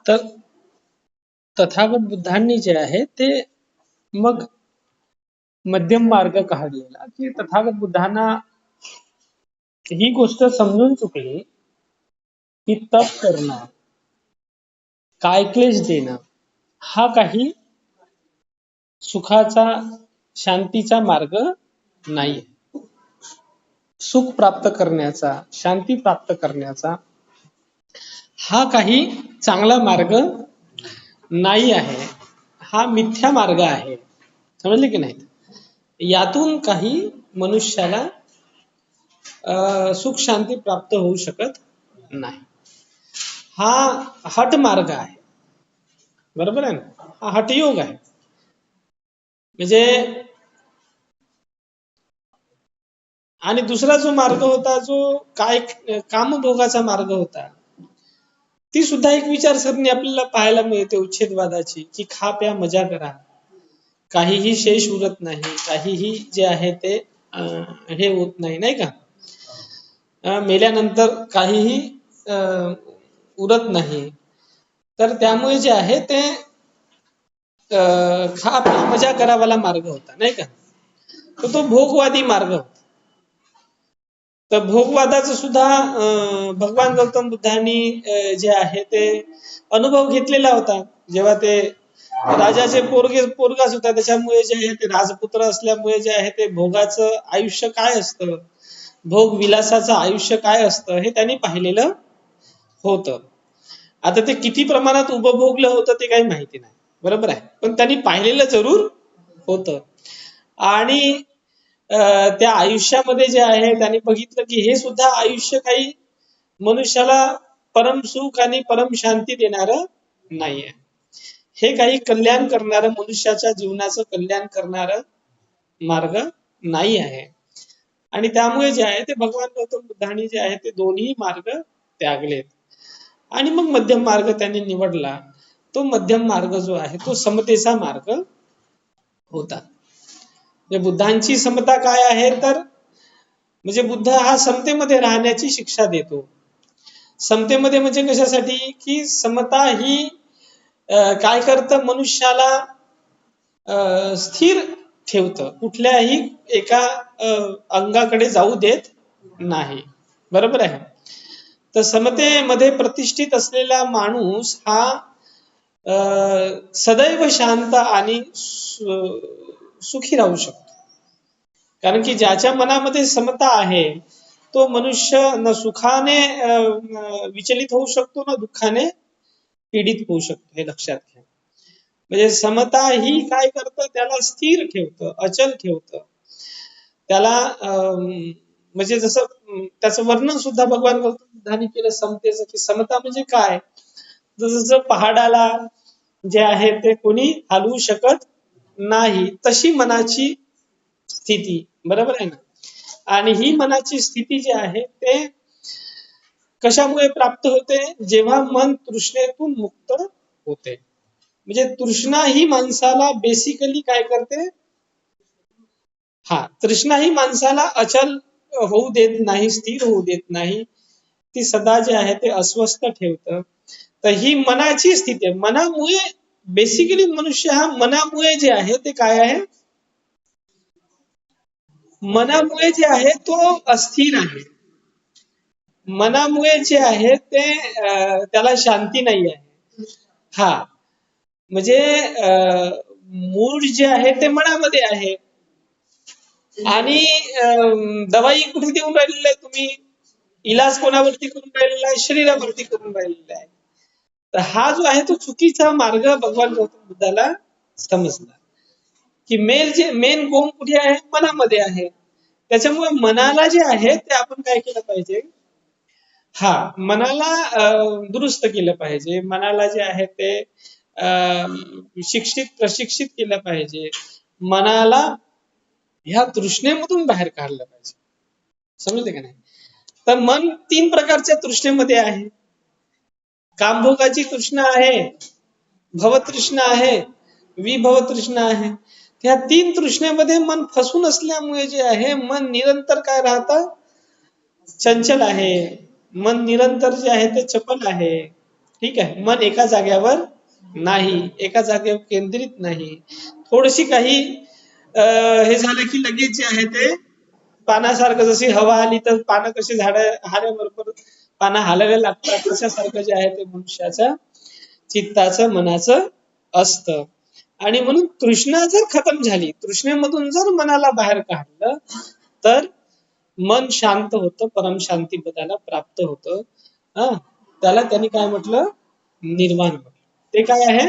तर तथागत बुद्धांनी जे आहे ते मग मध्यम मार्ग काढलेला, की तथागत बुद्धांना ही गोष्ट समजून चुकली की तप करणं, काय क्लेश देणं हा काही सुखाचा, शांतीचा मार्ग नाही. सुख प्राप्त करण्याचा, शांती प्राप्त करण्याचा हा काही चांगला मार्ग नाही आहे. हा मिथ्या मार्ग आहे. समजले की नाही? यातून काही मनुष्याला सुख शांती प्राप्त होऊ शकत नाही. हा हट मार्ग आहे. बरोबर आहे ना? हा हटयोग आहे. म्हणजे आणि दुसरा जो मार्ग होता, जो काय कामभोगाचा मार्ग होता, ती सुद्धा एक विचारसरणी आपल्याला पाहायला मिळते उच्छेदवादाची, की खा प्या मजा करा, काहीही शेष उरत नाही, काहीही जे आहे ते हे होत नाही, नाही का? मेल्यानंतर काहीही उरत नाही. तर त्यामुळे जे आहे ते खा प्या मजा करावाला मार्ग होता, नाही का? तर तो भोगवादी मार्ग होता. तर भोगवादाचं सुद्धा भगवान गौतम बुद्धांनी जे आहे ते अनुभव घेतलेला होता. जेव्हा ते राजाचे पोरगाच होता, त्याच्यामुळे जे आहे ते राजपुत्र असल्यामुळे जे आहे ते भोगाचं आयुष्य काय असतं, भोग विलासाचं आयुष्य काय असतं हे त्यांनी पाहिलेलं होतं. आता ते किती प्रमाणात उपभोगलं होतं ते काही माहिती नाही, बरोबर आहे, पण त्यांनी पाहिलेलं जरूर होतं. आणि त्या आयुष्यामध्ये जे आहे त्यांनी बघितलं की हे सुद्धा आयुष्य काही मनुष्याला परम सुख आणि परम शांती देणारं नाहीये. हे काही कल्याण करणारं, मनुष्याच्या जीवनाचं कल्याण करणारं मार्ग नाही आहे. आणि त्यामुळे जे आहे ते भगवान गौतम बुद्धांनी जे आहे ते दोन्ही मार्ग त्यागलेत आणि मग मध्यम मार्ग त्यांनी निवडला. तो मध्यम मार्ग जो आहे तो समतेचा मार्ग होता. बुद्धांची समता काय आहे, तर म्हणजे बुद्ध हा समतेमध्ये राहण्याची शिक्षा देतो. समतेमध्ये म्हणजे कशासाठी, की समता ही काय करतं, मनुष्याला स्थिर ठेवतं, कुठल्याही एका अंगाकडे जाऊ देत नाही. बरोबर आहे? तर समतेमध्ये प्रतिष्ठित असलेला माणूस हा सदैव शांत आणि सुखी राहू शकतो. कारण की ज्याच्या मनामध्ये समता आहे तो मनुष्य न सुखाने विचलित होऊ शकतो, ना दुःखाने पीडित होऊ शकतो. हे लक्षात घ्या. म्हणजे समता ही काय करतं, त्याला स्थिर ठेवतं, अचल ठेवतं. त्याला म्हणजे जसं त्याचं वर्णन सुद्धा भगवान गौतम बुद्धांनी केलं समतेचं, की समता म्हणजे काय, जसं पहाडाला जे आहे ते कोणी हलवू शकत नाही, तशी मनाची स्थिती. बरोबर आहे ना? आणि ही मनाची स्थिती जी आहे ते कशामुळे प्राप्त होते, जेव्हा मन तृष्णेतून मुक्त होते. म्हणजे तृष्णा ही माणसाला बेसिकली काय करते, तृष्णा ही माणसाला अचल होऊ देत नाही, स्थिर होऊ देत नाही. ती सदा जे आहे ते अस्वस्थ ठेवतं. तर ही मनाची स्थिती आहे. मनामुळे बेसिकली मनुष्य हा मनामुळे जे आहे ते काय आहे, मनामुळे जे आहे तो अस्थिर आहे. मनामुळे जे आहे ते त्याला शांती नाही आहे. म्हणजे मूळ जे आहे ते मनामध्ये आहे. आणि दवाई कुठे देऊन राहिलेला आहे तुम्ही, इलाज कोणावरती करून राहिलेला आहे, शरीरावरती करून राहिलेला आहे. तर हा जो आहे तो चुकीचा मार्ग भगवान गौतम बुद्धाला समजला, की मेन गोम कुठे आहे, मनामध्ये आहे. त्याच्यामुळे मनाला जे आहे ते आपण काय केलं पाहिजे, मनाला दुरुस्त केलं पाहिजे. मनाला जे आहे ते प्रशिक्षित केलं पाहिजे. मनाला ह्या तृष्णेमधून बाहेर काढलं पाहिजे. समजले का नाही? तर मन 3 प्रकारच्या तृष्णेमध्ये आहे. कामभोगाची तृष्णा आहे, भवतृष्णा आहे, विभवतृष्णा आहे. त्या 3 तृष्णेमध्ये मन फसून असल्यामुळे जे आहे मन निरंतर काय राहतं, चंचल आहे. मन निरंतर जे आहे ते चपल आहे. ठीक आहे. मन एका जाग्यावर नाही, एका जागेवर केंद्रित नाही. थोडीशी काही हे झालं की लगेच जे आहे ते पानासारखं, जशी हवा आली तर पानं कशी हाल्याबरोबर पानं हालायला लागतात, तशासारखं जे आहे ते मनुष्याचं चित्ताचं मनाचं असतं. आणि म्हणून तृष्णा जर खतम झाली, तृष्णेमधून जर मनाला बाहेर काढलं तर मन शांत होतं, परम शांती पदाला प्राप्त होतं. हा, त्याला त्यांनी काय म्हटलं? निर्वाण म्हटलं. ते काय आहे?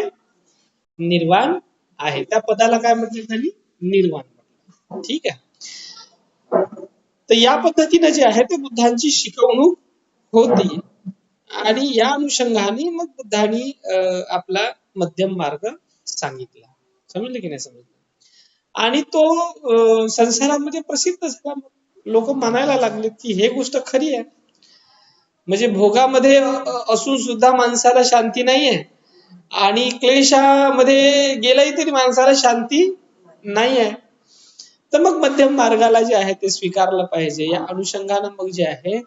निर्वाण आहे. त्या पदाला काय म्हटलं त्यांनी? निर्वाण म्हटलं. ठीक आहे. तर या पद्धतीने जे आहे ते बुद्धांची शिकवणूक होती. आणि या अनुषंगाने मग बुद्धांनी आपला मध्यम मार्ग सांगितला. समजलं की नाही समजलं? आणि तो संसारामध्ये प्रसिद्ध झाला. लोक म्हणायला लागले की हे गोष्ट खरी आहे. म्हणजे भोगामध्ये असून सुद्धा माणसाला शांती नाहीये, आणि क्लेशामध्ये गेलाही तरी माणसाला शांती नाहीये. तर मग मध्यम मार्गाला जे आहे ते स्वीकारलं पाहिजे. या अनुषंगानं मग जे आहे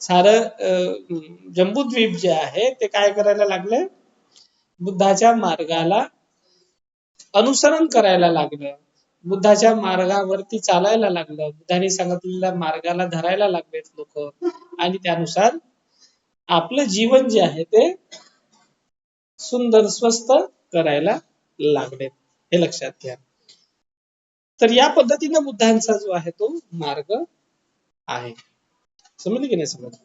सारं जम्बूद्वीप जे आहे ते काय करायला लागले? बुद्धाच्या मार्गाला अनुसरण करायला लागलं. बुद्धाच्या मार्गावरती चालायला लागलं. बुद्धाने सांगितलेल्या मार्गाला धरायला लागलेत लोक, आणि त्यानुसार आपलं जीवन जे आहे ते सुंदर स्वस्थ करायला लागलेत. हे लक्षात घ्या. तर या पद्धतीने बुद्धांचा जो आहे तो मार्ग आहे. समजलं की नाही समजलं?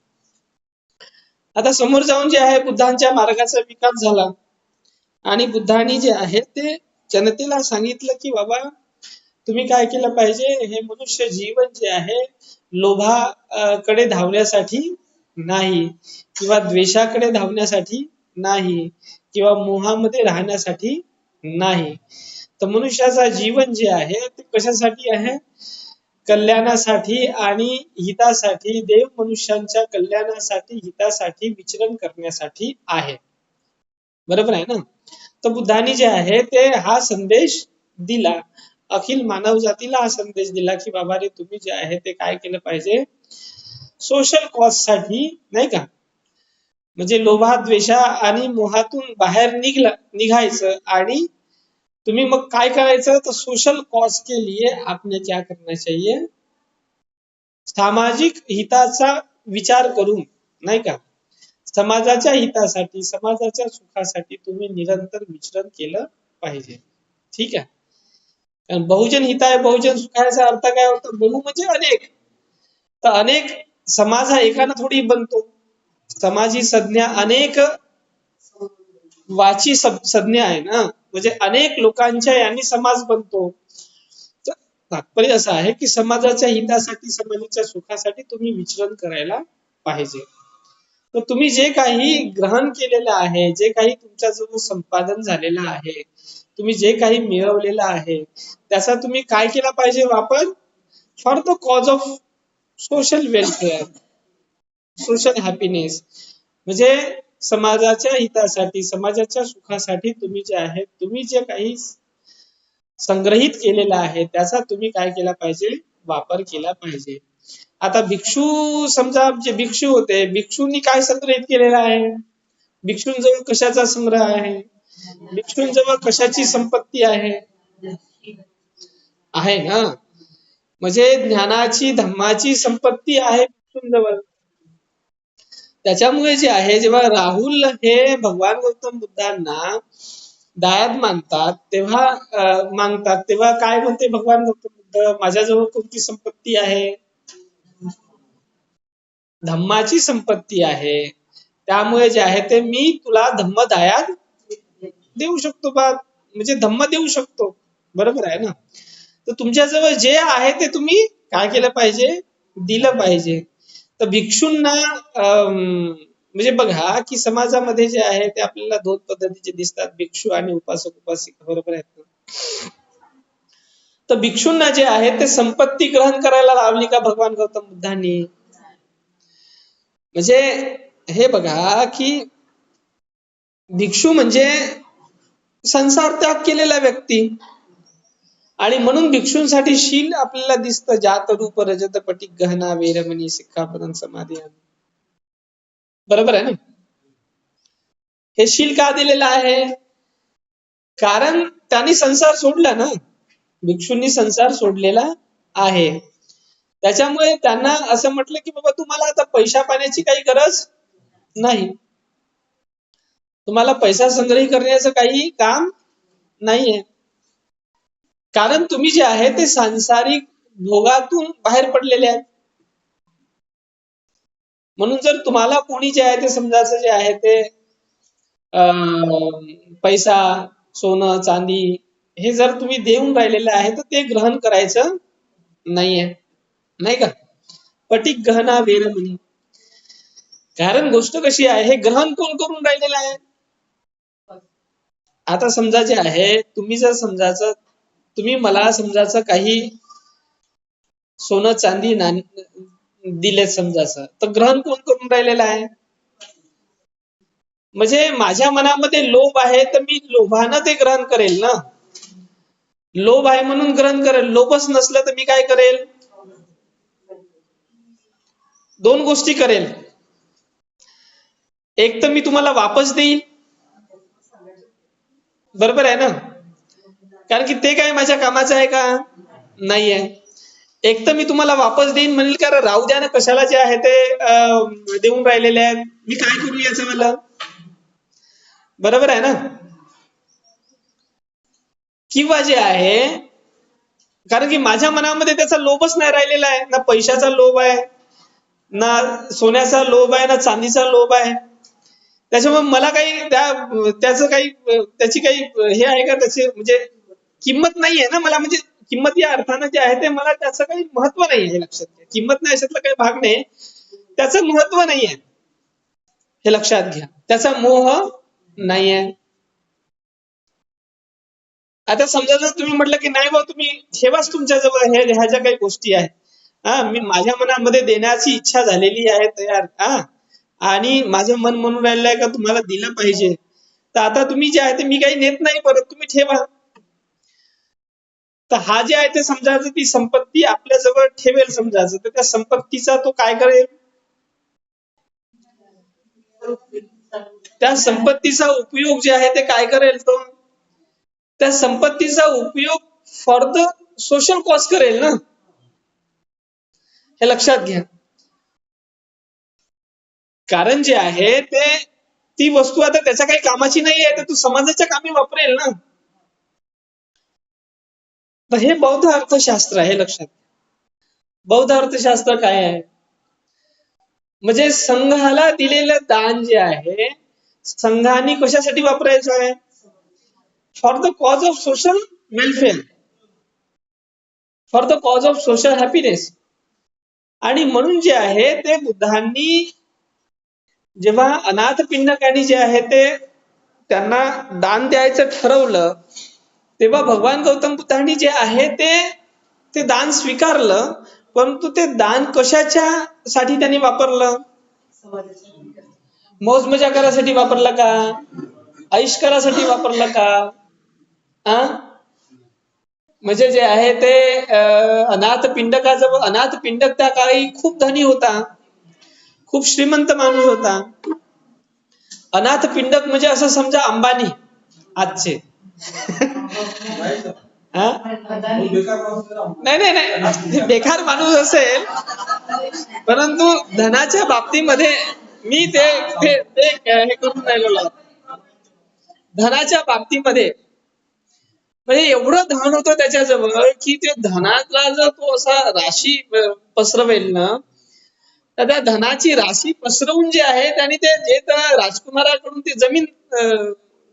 आता समोर जाऊन जे आहे बुद्धांच्या मार्गाचा विकास झाला, आणि बुद्धांनी जे आहे ते जनतेला सांगितलं की बाबा तुम्ही काय केलं पाहिजे? हे मनुष्य जीवन जे आहे लोभाकडे धावण्यासाठी नाही, किंवा द्वेषाकडे धावण्यासाठी नाही, किंवा मोहामध्ये राहण्यासाठी नाही. तर मनुष्याचा जीवन जे आहे ते कशासाठी आहे? कल्याणासाठी आणि हितासाठी, देव मनुष्यांच्या कल्याणासाठी, हितासाठी, विचरण करण्यासाठी आहे. बरोबर आहे ना? तर बुद्धांनी जे आहे ते हा संदेश दिला, अखिल मानव जातीला हा संदेश दिला की बाबा रे, तुम्ही जे आहे ते काय केलं पाहिजे? सोशल कॉज साठी, नाही का, म्हणजे लोभा द्वेषा आणि मोहातून बाहेर निघायचं, आणि तुम्ही मग काय करायचं? तर सोशल कॉज के लिए आपने क्या करना चाहिए? सामाजिक हिताचा विचार करून, नाही का, समाजाच्या हितासाठी, समाजाच्या सुखासाठी तुम्ही निरंतर विचरण केलं पाहिजे. ठीक आहे. कारण बहुजन हिताय बहुजन सुखायचा अर्थ काय होतो? बहु म्हणजे अनेक. तर अनेक समाज हा एकानं थोडी बनतो. समाज ही संज्ञा अनेक वाची संज्ञा आहे ना, म्हणजे अनेक लोकांच्या यांनी समाज बनतो. तर तात्पर्य असं आहे की समाजाच्या हितासाठी, समाजाच्या सुखासाठी तुम्ही विचरण करायला पाहिजे. तर तुम्ही जे काही ग्रहण केलेलं आहे, जे काही तुमच्याजवळ संपादन झालेलं आहे, तुम्ही जे काही मिळवलेलं आहे, त्याचा तुम्ही काय केला पाहिजे वापर? For the cause of social welfare, social happiness. म्हणजे समाजाच्या हितासाठी, समाजाच्या सुखासाठी तुम्ही जे आहे, तुम्ही जे काही संग्रहित केलेलं आहे त्याचा तुम्ही काय केला पाहिजे? वापर केला पाहिजे. आता भिक्षू, समजा जे भिक्षू होते, भिक्षूंनी काय संग्रहित केलेलं आहे? भिक्षूंजवळ कशाचा संग्रह आहे? भिक्षूंजवळ कशाची संपत्ती आहे? आहे ना, म्हणजे ज्ञानाची, धम्माची संपत्ती आहे भिक्षूंजवळ. त्याच्यामुळे जे आहे, जेव्हा राहुल हे भगवान गौतम बुद्धांना दायाद मानतात तेव्हा काय म्हणते भगवान गौतम बुद्ध? माझ्याजवळ कोणती संपत्ती आहे? धम्माची संपत्ती आहे. त्यामुळे जे आहे ते मी तुला धम्म दायाद देऊ शकतो बा, म्हणजे धम्म देऊ शकतो. बरोबर आहे ना? तर तुमच्याजवळ जे आहे ते तुम्ही काय केलं पाहिजे? दिलं पाहिजे. तर भिक्षूंना म्हणजे बघा की समाजामध्ये जे आहे ते आपल्याला दोन पद्धतीचे दिसतात, भिक्षू आणि उपासक उपासिका. बरोबर आहेत ना? तर भिक्षूंना जे आहे ते संपत्ती ग्रहण करायला लावली का भगवान गौतम बुद्धांनी? म्हणजे हे बघा की भिक्षू म्हणजे संसार त्याग केलेला व्यक्ती, आणि म्हणून भिक्षूंसाठी शील आपल्याला दिसतं, जात रूप रजत पटिक गहना वेरमणी सिक्खापदं समाधी. बरोबर आहे ना? हे शील का दिलेलं आहे? कारण त्यांनी संसार सोडला ना, भिक्षूंनी संसार सोडलेला आहे. त्याच्यामुळे त्यांना असं म्हटलं की बाबा तुम्हाला आता पैसा पाण्याची काही गरज नाही, तुम्हाला पैसा संग्रही करण्याचं काही काम नाहीये, कारण तुम्ही जे आहे ते सांसारिक भोगातून बाहेर पडलेले आहेत. म्हणून जर तुम्हाला कोणी जे आहे ते समजायचं जे आहे ते पैसा, सोनं, चांदी हे जर तुम्ही देऊन राहिलेले आहे तर ते ग्रहण करायचं नाहीये, नाही का? पटिक गहना वेरमणी. कारण गोष्ट कशी आहे, हे ग्रहण कोण करून राहिलेलं आहे? आता समजा जे आहे, तुम्ही जर समजायचं, तुम्ही मला समजायचं काही सोनं चांदी दिले समजायचं, तर ग्रहण कोण करून राहिलेलं आहे? म्हणजे माझ्या मनामध्ये लोभ आहे तर मी लोभानं ते ग्रहण करेल ना. लोभ आहे म्हणून ग्रहण करेल, लोभच नसलं तर मी काय करेल? दोन गोष्टी करेल. एक तर मी तुम्हाला वापस देईल, बरोबर आहे ना, कारण की ते काय माझ्या कामाचं आहे का? नाहीये. एक तर मी तुम्हाला वापस देईन म्हणेल, कारण राहू द्या ना, कशाला जे आहे ते देऊन राहिलेले आहेत, मी काय करू याचं मला, बरोबर आहे ना. किंवा जे आहे, कारण की माझ्या मनामध्ये त्याचा लोभच नाही राहिलेला आहे, ना पैशाचा लोभ आहे, ना सोन्याचा लोभ आहे, ना चांदीचा लोभ आहे. त्याच्यामुळे मला काही त्याचं काही त्याची काही हे आहे का, त्याची म्हणजे किंमत नाहीये ना मला, म्हणजे किंमत या अर्थानं जे आहे ते मला त्याचं काही महत्व नाहीये, हे लक्षात घ्या. किंमत नाही अशातला काही भाग नाही, त्याचं महत्व नाहीये, हे लक्षात घ्या. त्याचा मोह नाहीये. आता समजा जर तुम्ही म्हटलं की नाही बा, तुम्ही ठेवाच तुमच्याजवळ ह्या ज्या काही गोष्टी आहेत, मी माझ्या मनामध्ये देण्याची इच्छा झालेली आहे तयार, आणि माझं मन म्हणून राहिलं आहे का तुम्हाला दिलं पाहिजे, तर आता तुम्ही जे आहे ते मी काही नेत नाही, परत तुम्ही ठेवा. तर हा जे आहे ते समजायचं, ती संपत्ती आपल्याजवळ ठेवेल समजायचं, तर त्या संपत्तीचा तो काय करेल? त्या संपत्तीचा उपयोग जे आहे ते काय करेल? तो त्या संपत्तीचा उपयोग फॉर द सोशल कॉज करेल ना, हे लक्षात घ्या. कारण जे आहे ते ती वस्तू आता त्याच्या काही कामाची नाही आहे, तर तू समाजाच्या कामी वापरेल ना. तर हे बौद्ध अर्थशास्त्र आहे, लक्षात. बौद्ध अर्थशास्त्र काय आहे? म्हणजे संघाला दिलेलं दान जे आहे, संघाने कशासाठी वापरायचं आहे? For the cause of social welfare, for the cause of social happiness. आणि म्हणून जे आहे ते बुद्धांनी जेव्हा अनाथ पिंडकांनी जे आहे ते त्यांना दान द्यायचं ठरवलं, तेव्हा भगवान गौतम बुद्धांनी जे आहे ते दान स्वीकारलं, परंतु ते दान कशाच्या साठी त्यांनी वापरलं? मौज मजा करायसाठी वापरलं का? ऐश करायसाठी वापरलं का? म्हणजे जे आहे ते अनाथ पिंडकाजवळ, अनाथ पिंडक त्या काळी खूप धनी होता, खूप श्रीमंत माणूस होता. अनाथ पिंडक म्हणजे असं समजा अंबानी आजचे. नाही नाही नाही, बेकार माणूस असेल, परंतु धनाच्या बाबतीमध्ये मी ते हे करून राहिलो. धनाच्या बाबतीमध्ये म्हणजे एवढं धन होतं त्याच्याजवळ की ते धनाचा जर तो असा राशी पसरवेल ना, तर त्या धनाची राशी पसरवून जे आहे त्याने ते जे त्या राजकुमाराकडून ती जमीन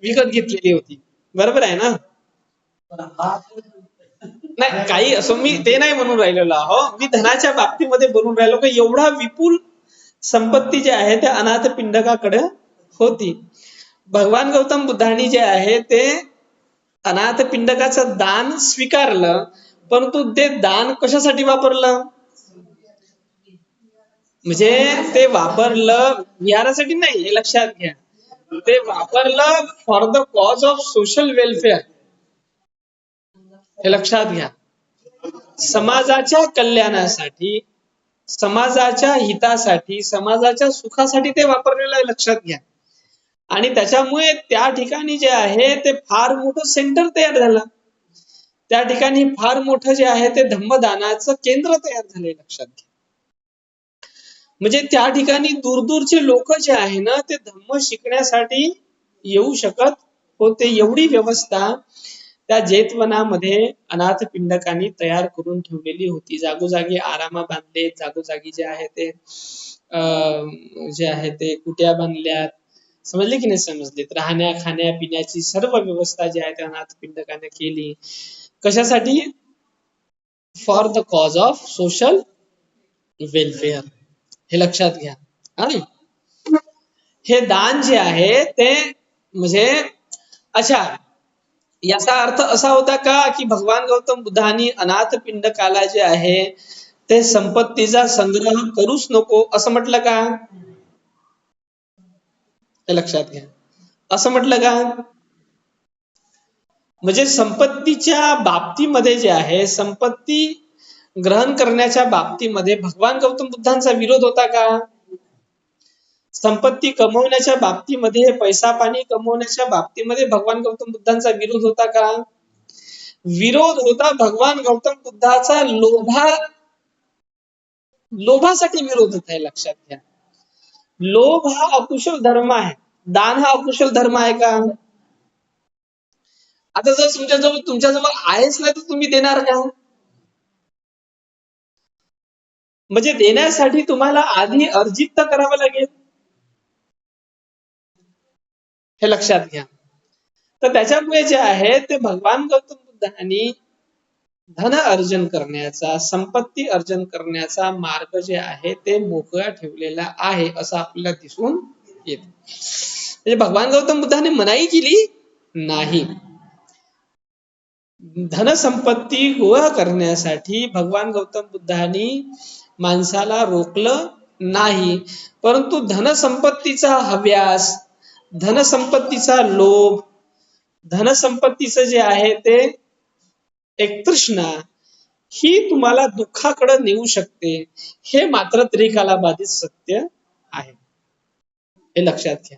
विकत घेतलेली होती, बरोबर आहे ना. नाही काही असो, मी ते नाही म्हणून राहिलेलो आहो, मी धनाच्या बाबतीमध्ये बोलून राहिलो की एवढा विपुल संपत्ती जे आहे त्या अनाथ पिंडकाकडे होती. भगवान गौतम बुद्धांनी जे आहे ते अनाथ पिंडकाचं दान स्वीकारलं, परंतु ते दान कशासाठी वापरलं? म्हणजे ते वापरलं विहारासाठी नाही, हे लक्षात घ्या. ते वापरलं for the cause of social welfare, हे लक्षात घ्या. समाजाच्या कल्याणासाठी, समाजाच्या हितासाठी, समाजाच्या सुखासाठी ते वापरलेलं आहे, लक्षात घ्या. आणि त्याच्यामुळे त्या ठिकाणी जे आहे ते फार मोठं सेंटर तयार झालं. त्या ठिकाणी फार मोठं जे आहे ते धम्मदानाचं केंद्र तयार झाले, लक्षात घ्या. म्हणजे त्या ठिकाणी दूरदूरचे लोक जे आहे ना ते धम्म शिकण्यासाठी येऊ शकत होते. एवढी व्यवस्था त्या जेतवनामध्ये अनाथ पिंडकांनी तयार करून ठेवलेली होती. जागोजागी आरामा बांधले, जागोजागी जे आहे ते जे आहे ते कुट्या बांधल्यात. समजले की नाही समजले? राहण्या खाण्या पिण्याची सर्व व्यवस्था जी आहे त्या अनाथ पिंडकाने केली. कशासाठी? For the cause of social welfare. हे लक्षात घ्या. आणि हे दान जे आहे ते म्हणजे अच्छा, याचा अर्थ असा होता का की भगवान गौतम बुद्धांनी अनाथ पिंडकाला जे आहे ते संपत्तीचा संग्रह करूच नको असं म्हटलं का? हे लक्षात घ्या. असं म्हटलं का? म्हणजे संपत्तीच्या बाबतीमध्ये जे आहे, संपत्ती ग्रहण करण्याच्या बाबतीमध्ये भगवान गौतम बुद्धांचा विरोध होता का? संपत्ती कमवण्याच्या बाबतीमध्ये, पैसा पाणी कमवण्याच्या बाबतीमध्ये भगवान गौतम बुद्धांचा विरोध होता का? विरोध होता भगवान गौतम बुद्धाचा लोभासाठी विरोध होत आहे, लक्षात घ्या. लोभ हा अकुशल धर्म आहे. दान हा अकुशल धर्म आहे का? आता जर तुमच्याजवळ आहेच नाही तर तुम्ही देणार का? म्हणजे देण्यासाठी तुम्हाला आधी अर्जित तर करावं लागेल. हे लक्षात घ्या. तर त्याच्यामुळे जे आहे ते भगवान गौतम बुद्धांनी धन अर्जन करण्याचा, संपत्ती अर्जन करण्याचा मार्ग जे आहे ते मोकळा ठेवलेला आहे असं आपल्याला दिसून येत. म्हणजे भगवान गौतम बुद्धांनी मनाई केली नाही. धनसंपत्ती गोळा करण्यासाठी भगवान गौतम बुद्धांनी माणसाला रोखलं नाही. परंतु धनसंपत्तीचा हव्यास, धनसंपत्तीचा लोभ, धनसंपत्तीचं जे आहे ते एक तृष्णा ही तुम्हाला दुःखाकडे नेऊ शकते. हे मात्र त्रिकालाबाधित सत्य आहे. हे लक्षात घ्या.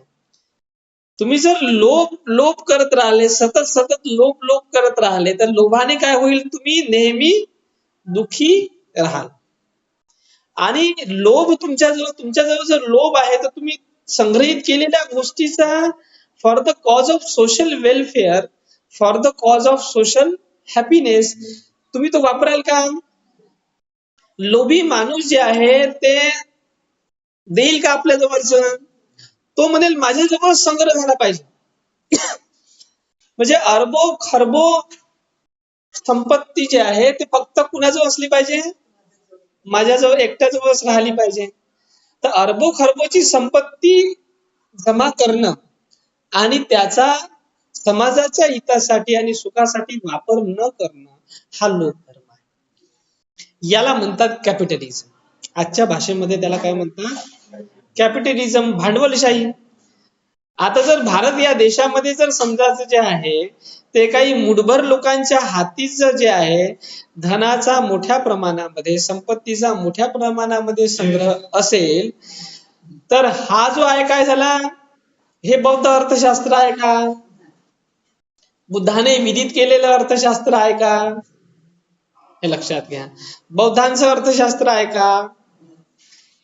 तुम्ही जर लोभ करत राहिले, सतत लोभ करत राहिले तर लोभाने काय होईल? तुम्ही नेहमी दुःखी राहाल. आणि तुमच्याजवळ जर लोभ आहे तर तुम्ही संग्रहित केलेल्या गोष्टीचा for the cause of social welfare, for the cause of social happiness तुम्ही तो वापराल का? लोभी माणूस जे आहे ते देईल का आपल्या जवळचं? तो म्हणेल माझ्याजवळ संग्रह झाला पाहिजे. म्हणजे अरबो खरबो संपत्ती जी आहे ते फक्त कुणाजवळ असली पाहिजे? माझ्याजवळ एकट्याजवळच राहिली पाहिजे. तर अरबो खरबोची संपत्ती जमा करणं आणि त्याचा समाजाच्या हितासाठी आणि सुखासाठी वापर न करणं हा लोभ धर्म आहे. याला म्हणतात कॅपिटलिझम. आजच्या भाषेमध्ये त्याला काय म्हणतात? कॅपिटलिझम, भांडवलशाही. आता जर भारत या देशामध्ये जर समजायचं जे आहे ते काही मुठभर लोकांच्या हातीच जे आहे धनाचा मोठ्या प्रमाणामध्ये, संपत्तीचा मोठ्या प्रमाणामध्ये संग्रह असेल तर हा जो आहे काय झाला? हे बौद्ध अर्थशास्त्र आहे का? बुद्धाने विदित केलेलं अर्थशास्त्र आहे का? हे लक्षात घ्या. बौद्धांचं अर्थशास्त्र आहे का?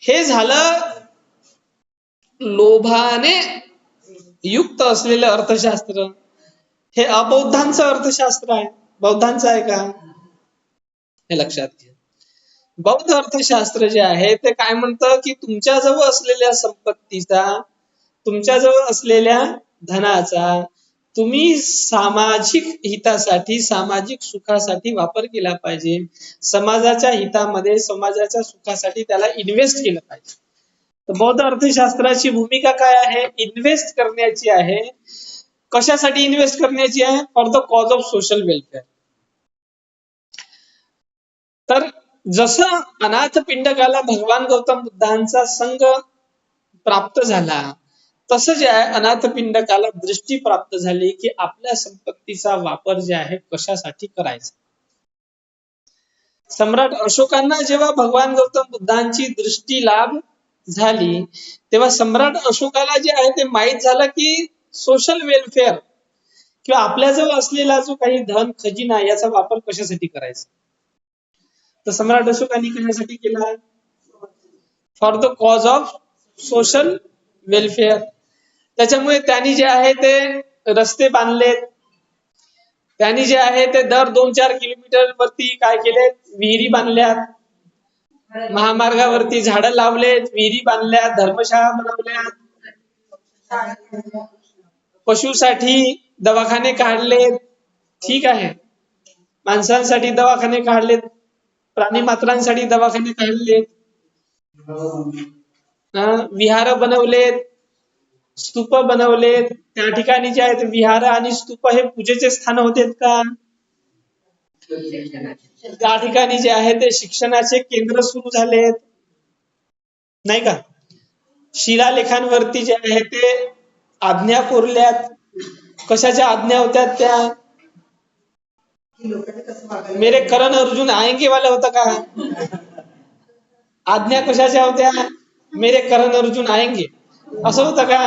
हे झालं लोभाने युक्त असलेलं अर्थशास्त्र. हे अबौद्धांचं अर्थशास्त्र आहे. बौद्धांचं आहे का? हे लक्षात घ्या. बौद्ध अर्थशास्त्र जे आहे ते काय म्हणतं की तुमच्याजवळ असलेल्या संपत्तीचा, तुमच्याजवळ असलेल्या धनाचा तुम्ही सामाजिक हितासाठी, सामाजिक सुखासाठी वापर केला पाहिजे. समाजाच्या हितामध्ये, समाजाच्या सुखासाठी त्याला इन्व्हेस्ट केलं पाहिजे. तर बौद्ध अर्थशास्त्राची भूमिका काय आहे? इन्व्हेस्ट करण्याची आहे. कशासाठी इन्व्हेस्ट करण्याची आहे? For the cause of social welfare. तर जसं अनाथ पिंडकाला भगवान गौतम बुद्धांचा संग प्राप्त झाला तसं जे आहे अनाथ पिंडकाला दृष्टी प्राप्त झाली की आपल्या संपत्तीचा वापर जे आहे कशासाठी करायचा. सम्राट अशोकांना जेव्हा भगवान गौतम बुद्धांची दृष्टी लाभ झाली तेव्हा सम्राट अशोकाला जे आहे ते माहित झालं की सोशल वेलफेअर किंवा आपल्याजवळ असलेला जो काही धन खजिना याचा वापर कशासाठी करायचा. तर सम्राट अशोकाने कशासाठी केला? For the cause of social welfare. त्याच्यामुळे त्यांनी जे आहे ते रस्ते बांधलेत, त्यांनी जे आहे ते दर 2-4 किलोमीटर वरती काय केले, विहिरी बांधल्यात, महामार्गावरती झाडं लावलेत, विहिरी बांधल्यात, धर्मशाळा बनवल्यात, पशुसाठी दवाखाने काढलेत. ठीक आहे, माणसांसाठी दवाखाने काढलेत, प्राणी मात्रांसाठी दवाखाने काढलेत, विहार बनवलेत, स्तूप बनवलेत. त्या ठिकाणी जे आहेत विहार आणि स्तूप हे पूजेचे स्थान होते का? त्या ठिकाणी जे आहे ते शिक्षणाचे केंद्र सुरू झालेत, नाही का? शिलालेखांवरती जे आहे ते आज्ञा कोरल्यात. कशाच्या आज्ञा होत्या त्या? मेरे करण अर्जुन आएंगे वाला होता का? आज्ञा कशाच्या होत्या? मेरे करण अर्जुन आएंगे असं होतं का?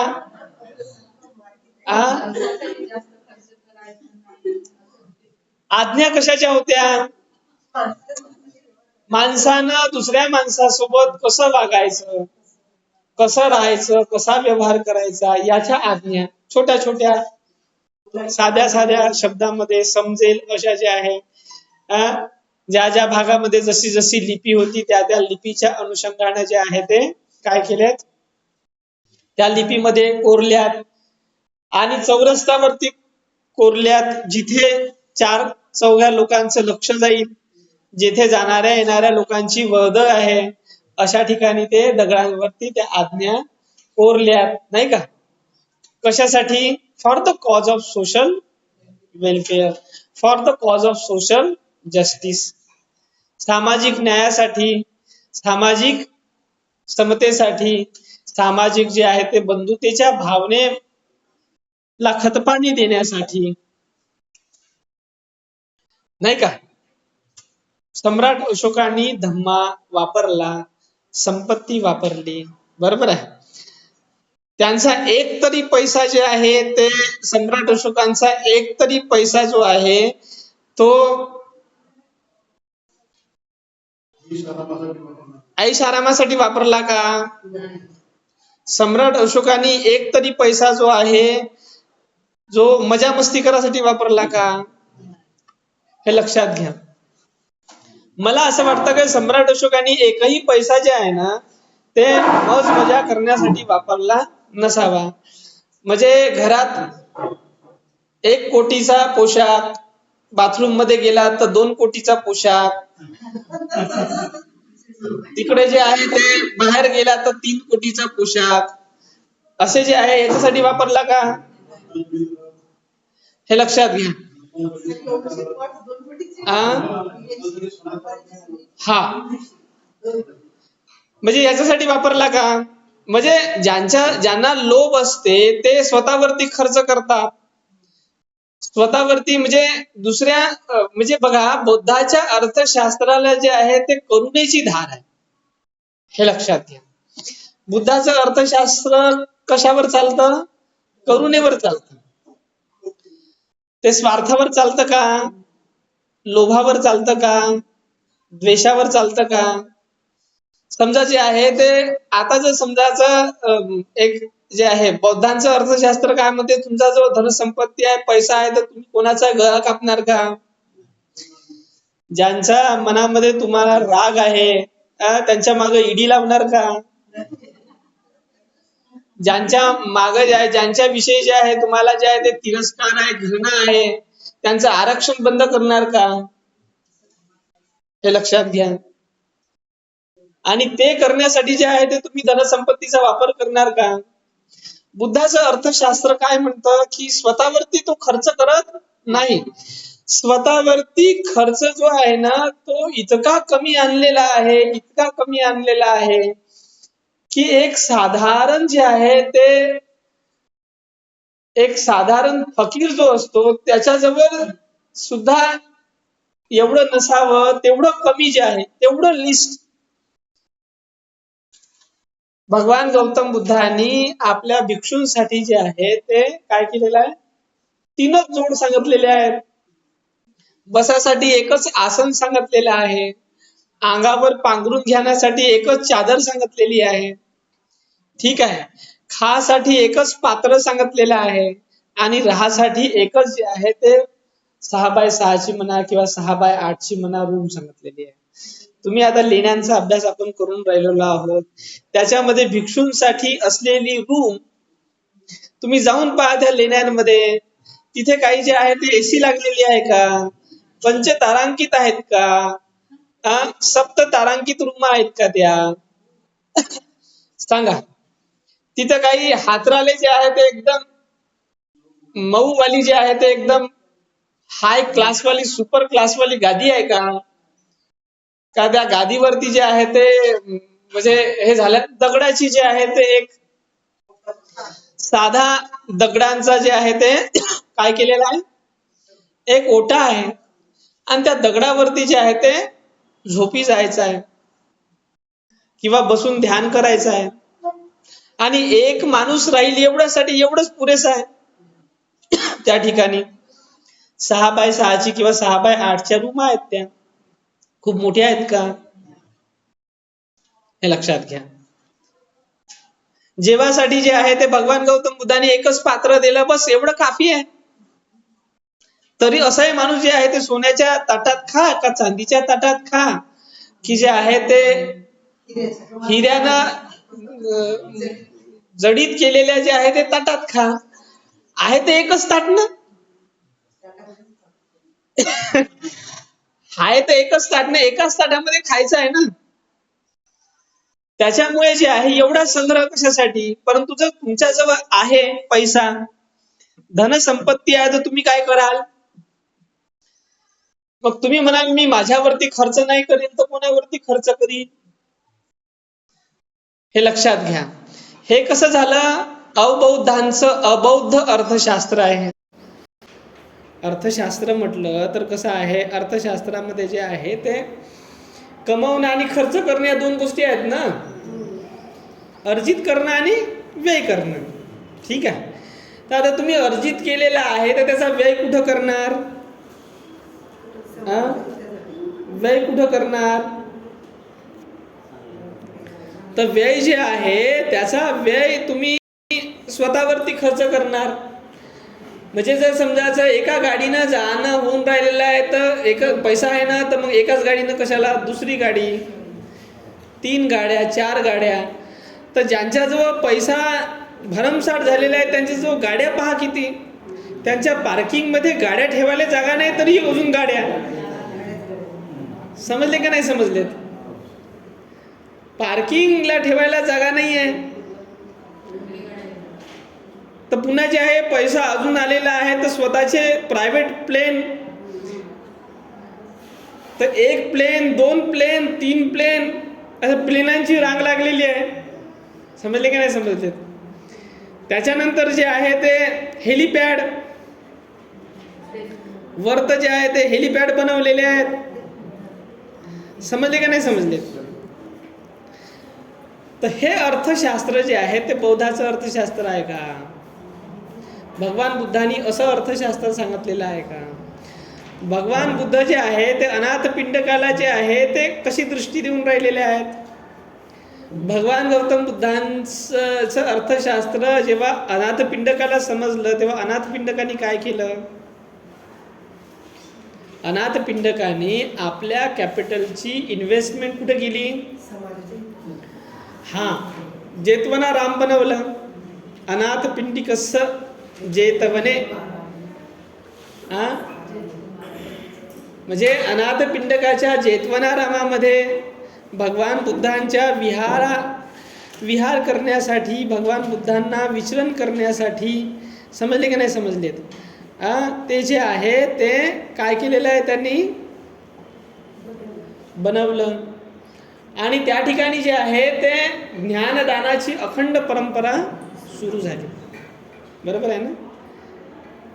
आज्ञा कशाच्या होत्या? माणसानं दुसऱ्या माणसासोबत कसं वागायचं, कसं राहायचं, कसा व्यवहार करायचा याच्या आज्ञा. छोट्या छोट्या साध्या साध्या शब्दामध्ये समजेल अशा ज्या आहे, ज्या ज्या भागामध्ये जशी जशी लिपी होती त्या त्या लिपीच्या अनुषंगाने जे आहे ते काय केल्यात, त्या लिपीमध्ये कोरल्यात. आणि चौरस्त्यावरती कोरल्यात, जिथे 4 लोकांचं लक्ष जाईल, जिथे जाणाऱ्या येणाऱ्या लोकांची वर्दळ आहे अशा ठिकाणी ते दगडांवरती त्या आज्ञा कोरल्यात, नाही का? कशासाठी? For the cause of social welfare, for the cause of social justice. सामाजिक न्यायासाठी, सामाजिक समतेसाठी, सामाजिक जे आहे ते बंधुतेच्या भावनेला खतपाणी देण्यासाठी, नाही का? सम्राट अशोकांनी धम्मा वापरला, संपत्ती वापरली, बरोबर आहे. त्यांचा एक तरी पैसा जे आहे ते, सम्राट अशोकांचा एक तरी पैसा जो आहे तो ऐश आरामासाठी वापरला का? सम्राट अशोकांनी एक तरी पैसा जो आहे जो मजा मस्ती करायसाठी वापरला का? हे लक्षात घ्या. मला असं वाटतं की सम्राट अशोकांनी एकही पैसा जे आहे ना ते मौज मजा करण्यासाठी वापरला नसावा. म्हणजे घरात 1 कोटीचा पोशाख, बाथरूम मध्ये गेला तर 2 कोटीचा पोशाख, तिकडे जे आहे ते बाहेर गेला तर 3 कोटीचा पोशाख, असे जे आहे याच्यासाठी वापरला का? हे लक्षात घ्या. हा, म्हणजे याच्यासाठी वापरला का? म्हणजे ज्यांना लोभ असते ते स्वतःवरती खर्च करतात, स्वतःवरती. म्हणजे दुसऱ्या म्हणजे बघा, बुद्धाच्या अर्थशास्त्राला जे आहे ते करुणेची धार आहे, हे लक्षात घ्या. बुद्धाचं अर्थशास्त्र कशावर चालतं? करुणेवर चालतं. ते स्वार्थावर चालतं का? लोभावर चालतं का? द्वेषावर चालतं का? समजा जे आहे ते आता जर समजायचं एक जे आहे बौद्धांचं अर्थशास्त्र काय म्हणते, तुमचा जो धनसंपत्ती आहे, पैसा आहे, तर तुम्ही कोणाचा गळा कापणार का? ज्यांच्या मनामध्ये तुम्हाला राग आहे त्यांच्या मागे ईडी लावणार का? ज्यांच्या मागे जे आहे, ज्यांच्या विषयी जे आहे तुम्हाला जे आहे ते तिरस्कार आहे, घृणा आहे, त्यांचं आरक्षण बंद करणार का? हे लक्षात घ्या. आणि ते करण्यासाठी जे आहे ते तुम्ही धनसंपत्तीचा वापर करणार का? बुद्धाचं अर्थशास्त्र काय म्हणतं की स्वतःवरती तो खर्च करत नाही. स्वतःवरती खर्च जो आहे ना तो इतका कमी आणलेला आहे, इतका कमी आणलेला आहे की एक साधारण जे आहे ते, एक साधारण फकीर जो असतो त्याच्याजवळ सुद्धा एवढं नसावं तेवढं कमी जे आहे, तेवढं लिस्ट भगवान गौतम बुद्धांनी आपल्या भिक्षूंसाठी जे आहे ते काय केलेलं आहे, 3च जोड सांगितलेले आहेत. बसासाठी एकच आसन सांगितलेलं आहे, अंगावर पांघरून घेण्यासाठी एकच चादर सांगितलेली आहे, ठीक आहे. खासाठी एकच पात्र सांगितलेलं आहे आणि राहासाठी एकच जे आहे ते 6x6 म्हणा किंवा 6x8 म्हणा रूम सांगितलेली आहे. तुम्ही आता लेण्यांचा अभ्यास आपण करून राहिलेलो आहोत, त्याच्यामध्ये भिक्षूंसाठी असलेली रूम तुम्ही जाऊन पहा त्या लेण्यांमध्ये, तिथे काही जे आहे ते एसी लागलेली आहे का, पंचतारांकित आहेत का, सप्त तारांकित रूम आहेत का त्या, सांगा. तिथे काही हातराले जे आहे ते एकदम मऊ वाली जे आहे ते एकदम हाय क्लास वाली सुपर क्लास वाली गादी आहे का, का त्या गादीवरती जे आहे ते म्हणजे हे झालं दगडाची जे आहे ते एक साधा दगडांचा जे आहे ते काय केलेला आहे, एक ओटा आहे आणि त्या दगडावरती जे आहे ते झोपी जायचं आहे किंवा बसून ध्यान करायचं आहे आणि एक माणूस राहील एवढ्यासाठी एवढंच पुरेसं आहे. त्या ठिकाणी 6x6 किंवा 6x8 रूम आहेत, त्या खूप मोठ्या आहेत का, हे लक्षात घ्या. जेवासाठी जे आहे ते भगवान गौतम बुद्धांनी एकच पात्र दिलं, बस एवढं काफी आहे. तरी असाही माणूस जे आहे ते सोन्याच्या ताटात खा का चांदीच्या ताटात खा, की जे आहे ते हिऱ्यानं जडीत केलेल्या जे आहे ते ताटात खा, आहे ते एकच ताट ना, आहे तर एकच ताट ना, एकाच ताटामध्ये खायचं आहे ना. त्याच्यामुळे जे आहे एवढा संग्रह कशासाठी, परंतु जर तुमच्या जवळ आहे पैसा, धनसंपत्ती आहे, तर तुम्ही काय कराल, मग तुम्ही म्हणाल मी माझ्यावरती खर्च नाही करीन तर कोणावरती खर्च करीन, हे लक्षात घ्या. हे कसं झालं, अबौद्धांचं अबौद्ध अर्थशास्त्र आहे. अर्थशास्त्र म्हटलं तर कसं आहे, अर्थशास्त्रामध्ये जे आहे ते कमवणं आणि खर्च करणं या दोन गोष्टी आहेत ना, अर्जित करणं आणि व्यय करणं, ठीक आहे. तर आता तुम्ही अर्जित केलेला आहे तर त्याचा व्यय कुठं करणार, व्यय कुठं करणार, तर व्यय जे आहे त्याचा व्यय तुम्ही स्वतःवरती खर्च करणार. म्हणजे जर समजायचं एका गाडीनं जाणं होऊन राहिलेलं आहे तर एक पैसा आहे ना, तर मग एकाच गाडीनं कशाला दुसरी गाडी, 3 गाड्या 4 गाड्या. तर ज्यांच्याजवळ पैसा भरमसाठ झालेला आहे त्यांच्याजवळ गाड्या पहा किती, त्यांच्या पार्किंगमध्ये गाड्या ठेवायला जागा नाही तरी अजून गाड्या. समजले का नाही समजलेत, पार्किंगला ठेवायला जागा नाही आहे तर पुन्हा जे आहे पैसा अजून आलेला आहे तर स्वतःचे प्रायव्हेट प्लेन, तर 1 प्लेन 2 प्लेन 3 प्लेन असं प्लेनांची रांग लागलेली आहे. समजले का नाही समजले. त्याच्यानंतर जे आहे ते हेलिपॅड, वर्त जे आहे ते हेलिपॅड बनवलेले आहेत. समजले का नाही समजले. तर हे अर्थशास्त्र जे आहे ते बौद्धाचं अर्थशास्त्र आहे का, भगवान बुद्धांनी असं अर्थशास्त्र सांगितलेलं आहे का. भगवान बुद्ध जे आहे ते अनाथ पिंडकाला जे आहे ते कशी दृष्टी देऊन राहिलेले आहेत. भगवान गौतम बुद्धांचं अर्थशास्त्र जेव्हा अनाथ पिंडकाला समजलं तेव्हा अनाथ पिंडकांनी काय केलं, अनाथ पिंडकांनी आपल्या कॅपिटलची इन्व्हेस्टमेंट कुठे गेली, जेतवना राम बनवलं. अनाथ पिंडिकस्य जेतवने, म्हणजे अनाथ पिंडकाच्या जेतवना रामामध्ये भगवान बुद्धांच्या विहार करण्यासाठी, भगवान बुद्धांना विचलन करण्यासाठी, समजले की नाही समजलेत, ते जे आहे ते काय केलेलं आहे त्यांनी बनवलं. आणि त्या ठिकाणी जे आहे ते ज्ञानदानाची अखंड परंपरा सुरू झाली. बरोबर आहे ना,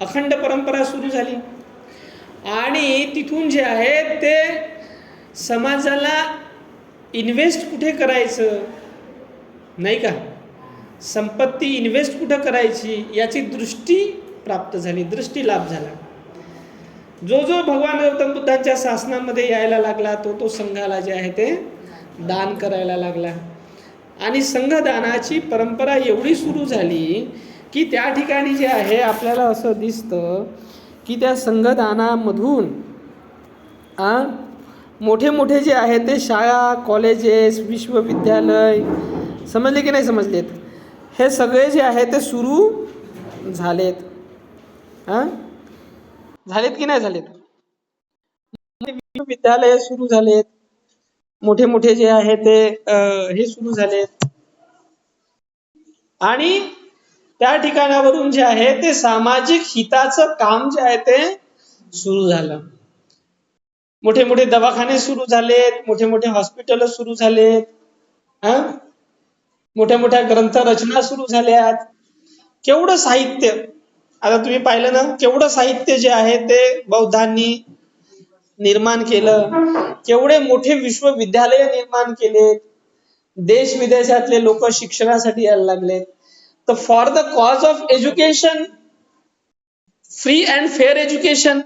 अखंड परंपरा सुरू झाली. आणि तिथून जे आहे ते समाजाला इन्व्हेस्ट कुठे करायचं, नाही का? संपत्ती इन्व्हेस्ट कुठं करायची याची दृष्टी प्राप्त झाली, दृष्टी लाभ झाला. जो जो भगवान गौतम बुद्धांच्या शासनामध्ये यायला लागला तो संघाला जे आहे ते दान करायला लागला. आणि संघदानाची परंपरा एवढी सुरू झाली की त्या ठिकाणी जे आहे आपल्याला असं दिसतं की त्या संघदानामधून मोठे मोठे जे आहे ते शाळा, कॉलेजेस, विश्वविद्यालय, समजले की नाही समजलेत, हे सगळे जे आहे ते सुरू झालेत. झालेत की नाही झालेत? विश्वविद्यालय सुरू झालेत, मोठे मोठे जे आहे ते हे सुरू झालेत. आणि त्या ठिकाणावरून जे आहे ते सामाजिक हिताचं काम जे आहे ते सुरू झालं. मोठे मोठे दवाखाने सुरू झालेत, मोठे मोठे हॉस्पिटल सुरू झालेत, मोठ्या मोठ्या ग्रंथ रचना सुरू झाल्यात. केवढं साहित्य, आता तुम्ही पाहिलं ना, केवढं साहित्य जे आहे ते बौद्धांनी निर्माण केलं, केवढे मोठे विश्वविद्यालय निर्माण केलेत, देश विदेशातले लोक शिक्षणासाठी यायला लागले. तर for the cause of education, free and fair education,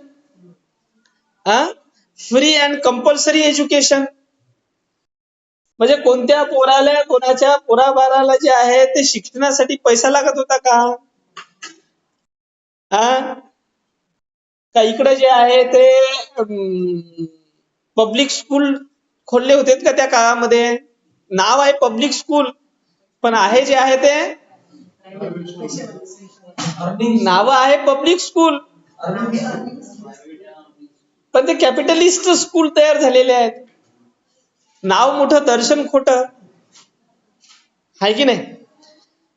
free and compulsory education, म्हणजे कोणत्या पोराला, कोणाच्या पोराबाराला जे आहे ते शिक्षणासाठी पैसा लागत होता का? का इकडे जे आहे ते पब्लिक स्कूल खोलले होते का त्या काळामध्ये? नाव आहे पब्लिक स्कूल, पण आहे जे आहे ते नाव आहे पब्लिक स्कूल, पण ते कॅपिटलिस्ट स्कूल तयार झालेले आहेत. नाव मोठं, दर्शन खोटं, आहे की नाही?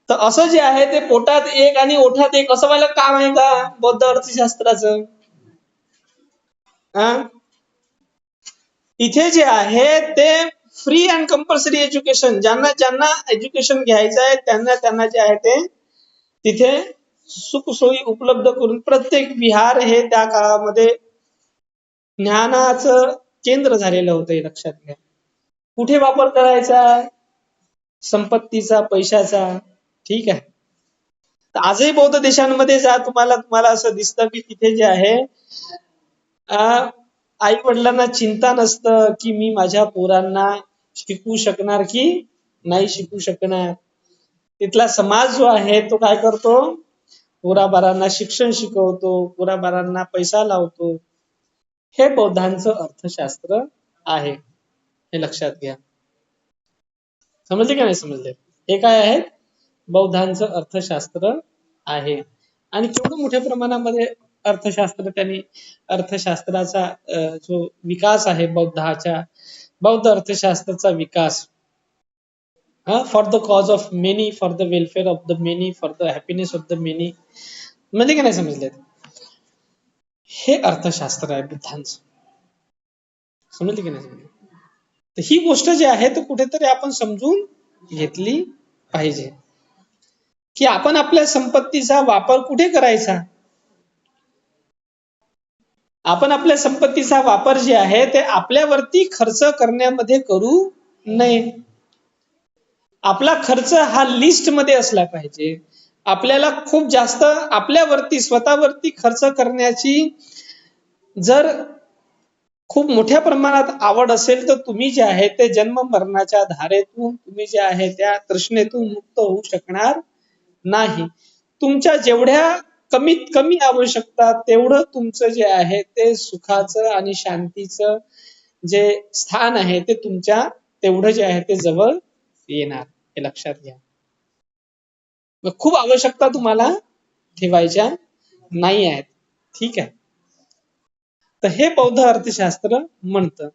तर असं जे आहे ते पोटात एक आणि ओठात एक असं व्हायला काम आहे का बौद्ध अर्थशास्त्राचं? इथे जे आहे ते फ्री अँड कंपल्सरी एज्युकेशन, ज्यांना ज्यांना एज्युकेशन घ्यायचं आहे त्यांना जे आहे ते तिथे सुखसोयी उपलब्ध करून, प्रत्येक विहार हे त्या काळामध्ये ज्ञानाचं केंद्र झालेलं होतं, हे लक्षात घ्या. कुठे वापर करायचा? संपत्तीचा, पैशाचा. ठीक आहे. तर आजही बौद्ध देशांमध्ये जा, तुम्हाला असं दिसतं की तिथे जे आहे आई वडिलांना चिंता नसतं की मी माझ्या पोरांना शिकवू शकणार की नाही शिकू शकणार. तिथला समाज जो आहे तो काय करतो? पोराबारांना शिक्षण शिकवतो, पोराबारांना पैसा लावतो. हे बौद्धांचं अर्थशास्त्र आहे, हे लक्षात घ्या. समजले का नाही समजले? हे काय आहे? बौद्धांचं अर्थशास्त्र आहे. आणि केवढं मोठ्या प्रमाणामध्ये अर्थशास्त्र त्यांनी, अर्थशास्त्राचा जो विकास आहे बौद्ध अर्थशास्त्राचा विकास, for the cause of many, for the welfare of the many, for the happiness of the many. म्हणजे की नाही समजले? हे अर्थशास्त्र आहे बुद्धांचं. समजले की नाही समजले? तर ही गोष्ट जी आहे तर कुठेतरी आपण समजून घेतली पाहिजे की आपण आपल्या संपत्तीचा वापर कुठे करायचा. आपण आपल्या संपत्तीचा वापर जे आहे ते आपल्यावरती खर्च करण्यामध्ये करू नये. आपला खर्च हा लिस्ट मध्ये असला पाहिजे. आपल्याला खूप जास्त आपल्यावरती, स्वतःवरती खर्च करण्याची जर खूप मोठ्या प्रमाणात आवड असेल तर तुम्ही जे आहे ते जन्म मरणाच्या धारेतून, तुम्ही जे आहे त्या तृष्णेतून मुक्त होऊ शकणार नाही. तुमच्या जेवढ्या कमीत कमी आवश्यकता तेवढं तुमचं जे आहे ते सुखाचं आणि शांतीचं जे स्थान आहे ते तुमच्या तेवढं जे आहे ते जवळ येणार, हे लक्षात घ्या. मग खूप आवश्यकता तुम्हाला ठेवायच्या नाही आहेत. ठीक आहे. तर हे बौद्ध अर्थशास्त्र म्हणतं.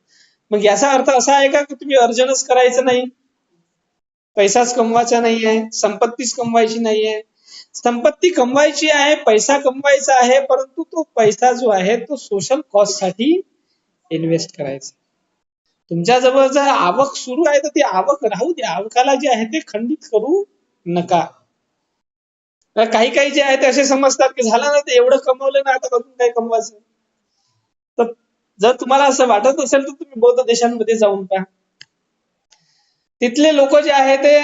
मग याचा अर्थ असा आहे का की तुम्ही अर्जनच करायचं नाही, पैसाच कमवायचा नाहीये, संपत्तीच कमवायची नाहीये? संपत्ती कमवायची आहे, पैसा कमवायचा आहे, परंतु तो पैसा जो आहे तो सोशल कॉज साठी इन्व्हेस्ट करायचा. तुमच्या जवळ जर आवक सुरू आहे तर ती आवक राहू द्या, आवकाला जे आहे ते खंडित करू नका. काही काही जे आहे ते असे समजतात की झालं ना ते एवढं कमवलं ना, आता अजून काय कमवायचं. तर जर तुम्हाला असं वाटत असेल तर तुम्ही बौद्ध देशांमध्ये जाऊन पहा. तिथले लोक जे आहे ते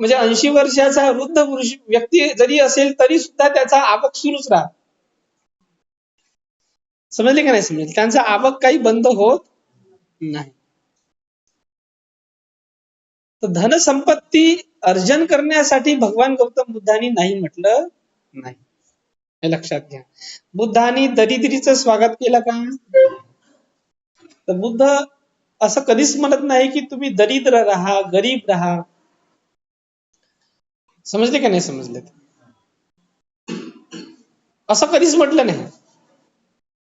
म्हणजे 80 वर्षाचा वृद्ध पुरुष व्यक्ती जरी असेल तरी सुद्धा त्याचा आवक सुरूच राहत. समजले का नाही समजले? त्यांचा आवक काही बंद होत नाही. तर धनसंपत्ती अर्जन करण्यासाठी भगवान गौतम बुद्धांनी नाही म्हटलं नाही, हे लक्षात घ्या. बुद्धांनी दरिद्रीचं स्वागत केलं का? तर बुद्ध असं कधीच म्हणत नाही की तुम्ही दरिद्र राहा, गरीब राहा. समजले का नाही समजले? असं कधीच म्हटलं नाही.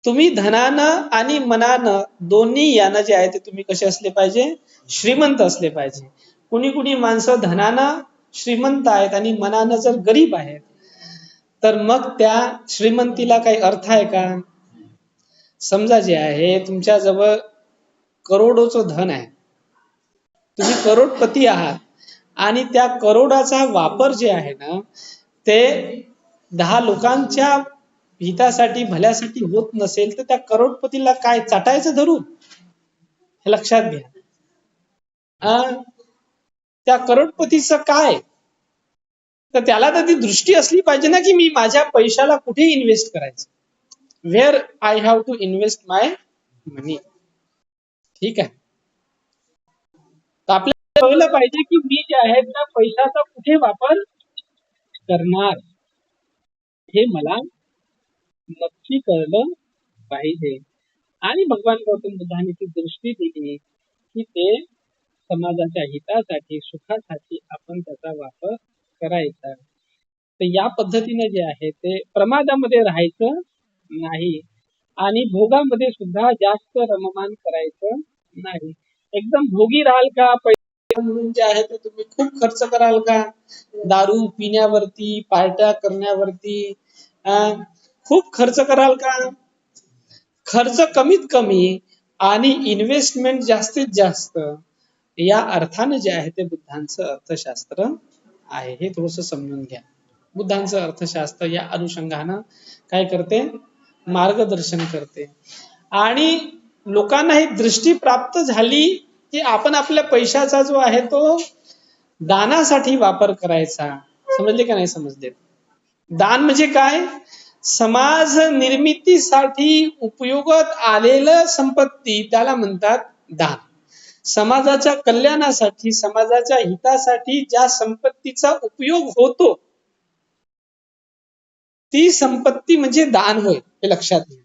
तुम्ही धनानं आणि मनानं दोन्ही यानं जे आहे ते तुम्ही कसे असले पाहिजे? श्रीमंत असले पाहिजे. कुणी कुणी माणसं धनानं श्रीमंत आहेत आणि मनानं जर गरीब आहेत, तर मग त्या श्रीमंतीला काही अर्थ आहे का? समजा जे आहे तुमच्याजवळ करोडोचं धन आहे, तुम्ही करोडपती आहात आणि त्या करोडाचा वापर जे आहे ना ते 10 लोकांच्या हितासाठी भल्यासाठी होत नसेल तर त्या करोडपतीला काय चाटायचं धरून? हे लक्षात घ्या. त्या करोडपतीचं काय? तर त्याला तर ती दृष्टी असली पाहिजे ना की मी माझ्या पैशाला कुठे इन्व्हेस्ट करायचं, where I have to invest my money. ठीक आहे. तर आपल्याला कळलं पाहिजे की मी जे आहे त्या पैशाचा कुठे वापर करणार, हे मला नक्की कळलं पाहिजे. आणि भगवान गौतम बुद्धांनी ती दृष्टी दिली की ते समाजाच्या हितासाठी, सुखासाठी आपण त्याचा वापर करायचा. तर या पद्धतीने जे आहे ते प्रमादामध्ये राहायचं नाही आणि भोगामध्ये सुद्धा जास्त रममान करायचं नाही. एकदम भोगी राहाल का? पैसे म्हणून जे आहे ते तुम्ही खूप खर्च कराल का? दारू पिण्यावरती, पार्ट्या करण्यावरती खूप खर्च कराल का? खर्च कमीत कमी आणि इन्व्हेस्टमेंट जास्तीत जास्त, या अर्थाने जे आहे ते बुद्धांचं अर्थशास्त्र आहे. हे थोडंसं समजून घ्या. बुद्धांचं अर्थशास्त्र या अनुषंगानं काय करते? मार्गदर्शन करते. आणि लोकांना ही दृष्टी प्राप्त झाली की आपण आपल्या पैशाचा जो आहे तो दानासाठी वापर करायचा. समजले का नाही समजले? दान म्हणजे काय? समाज निर्मितीसाठी उपयोगात आलेलं संपत्ती त्याला म्हणतात दान. समाजाच्या कल्याणासाठी, समाजाच्या हितासाठी ज्या संपत्तीचा उपयोग होतो ती संपत्ती म्हणजे दान होय, हे लक्षात घ्या.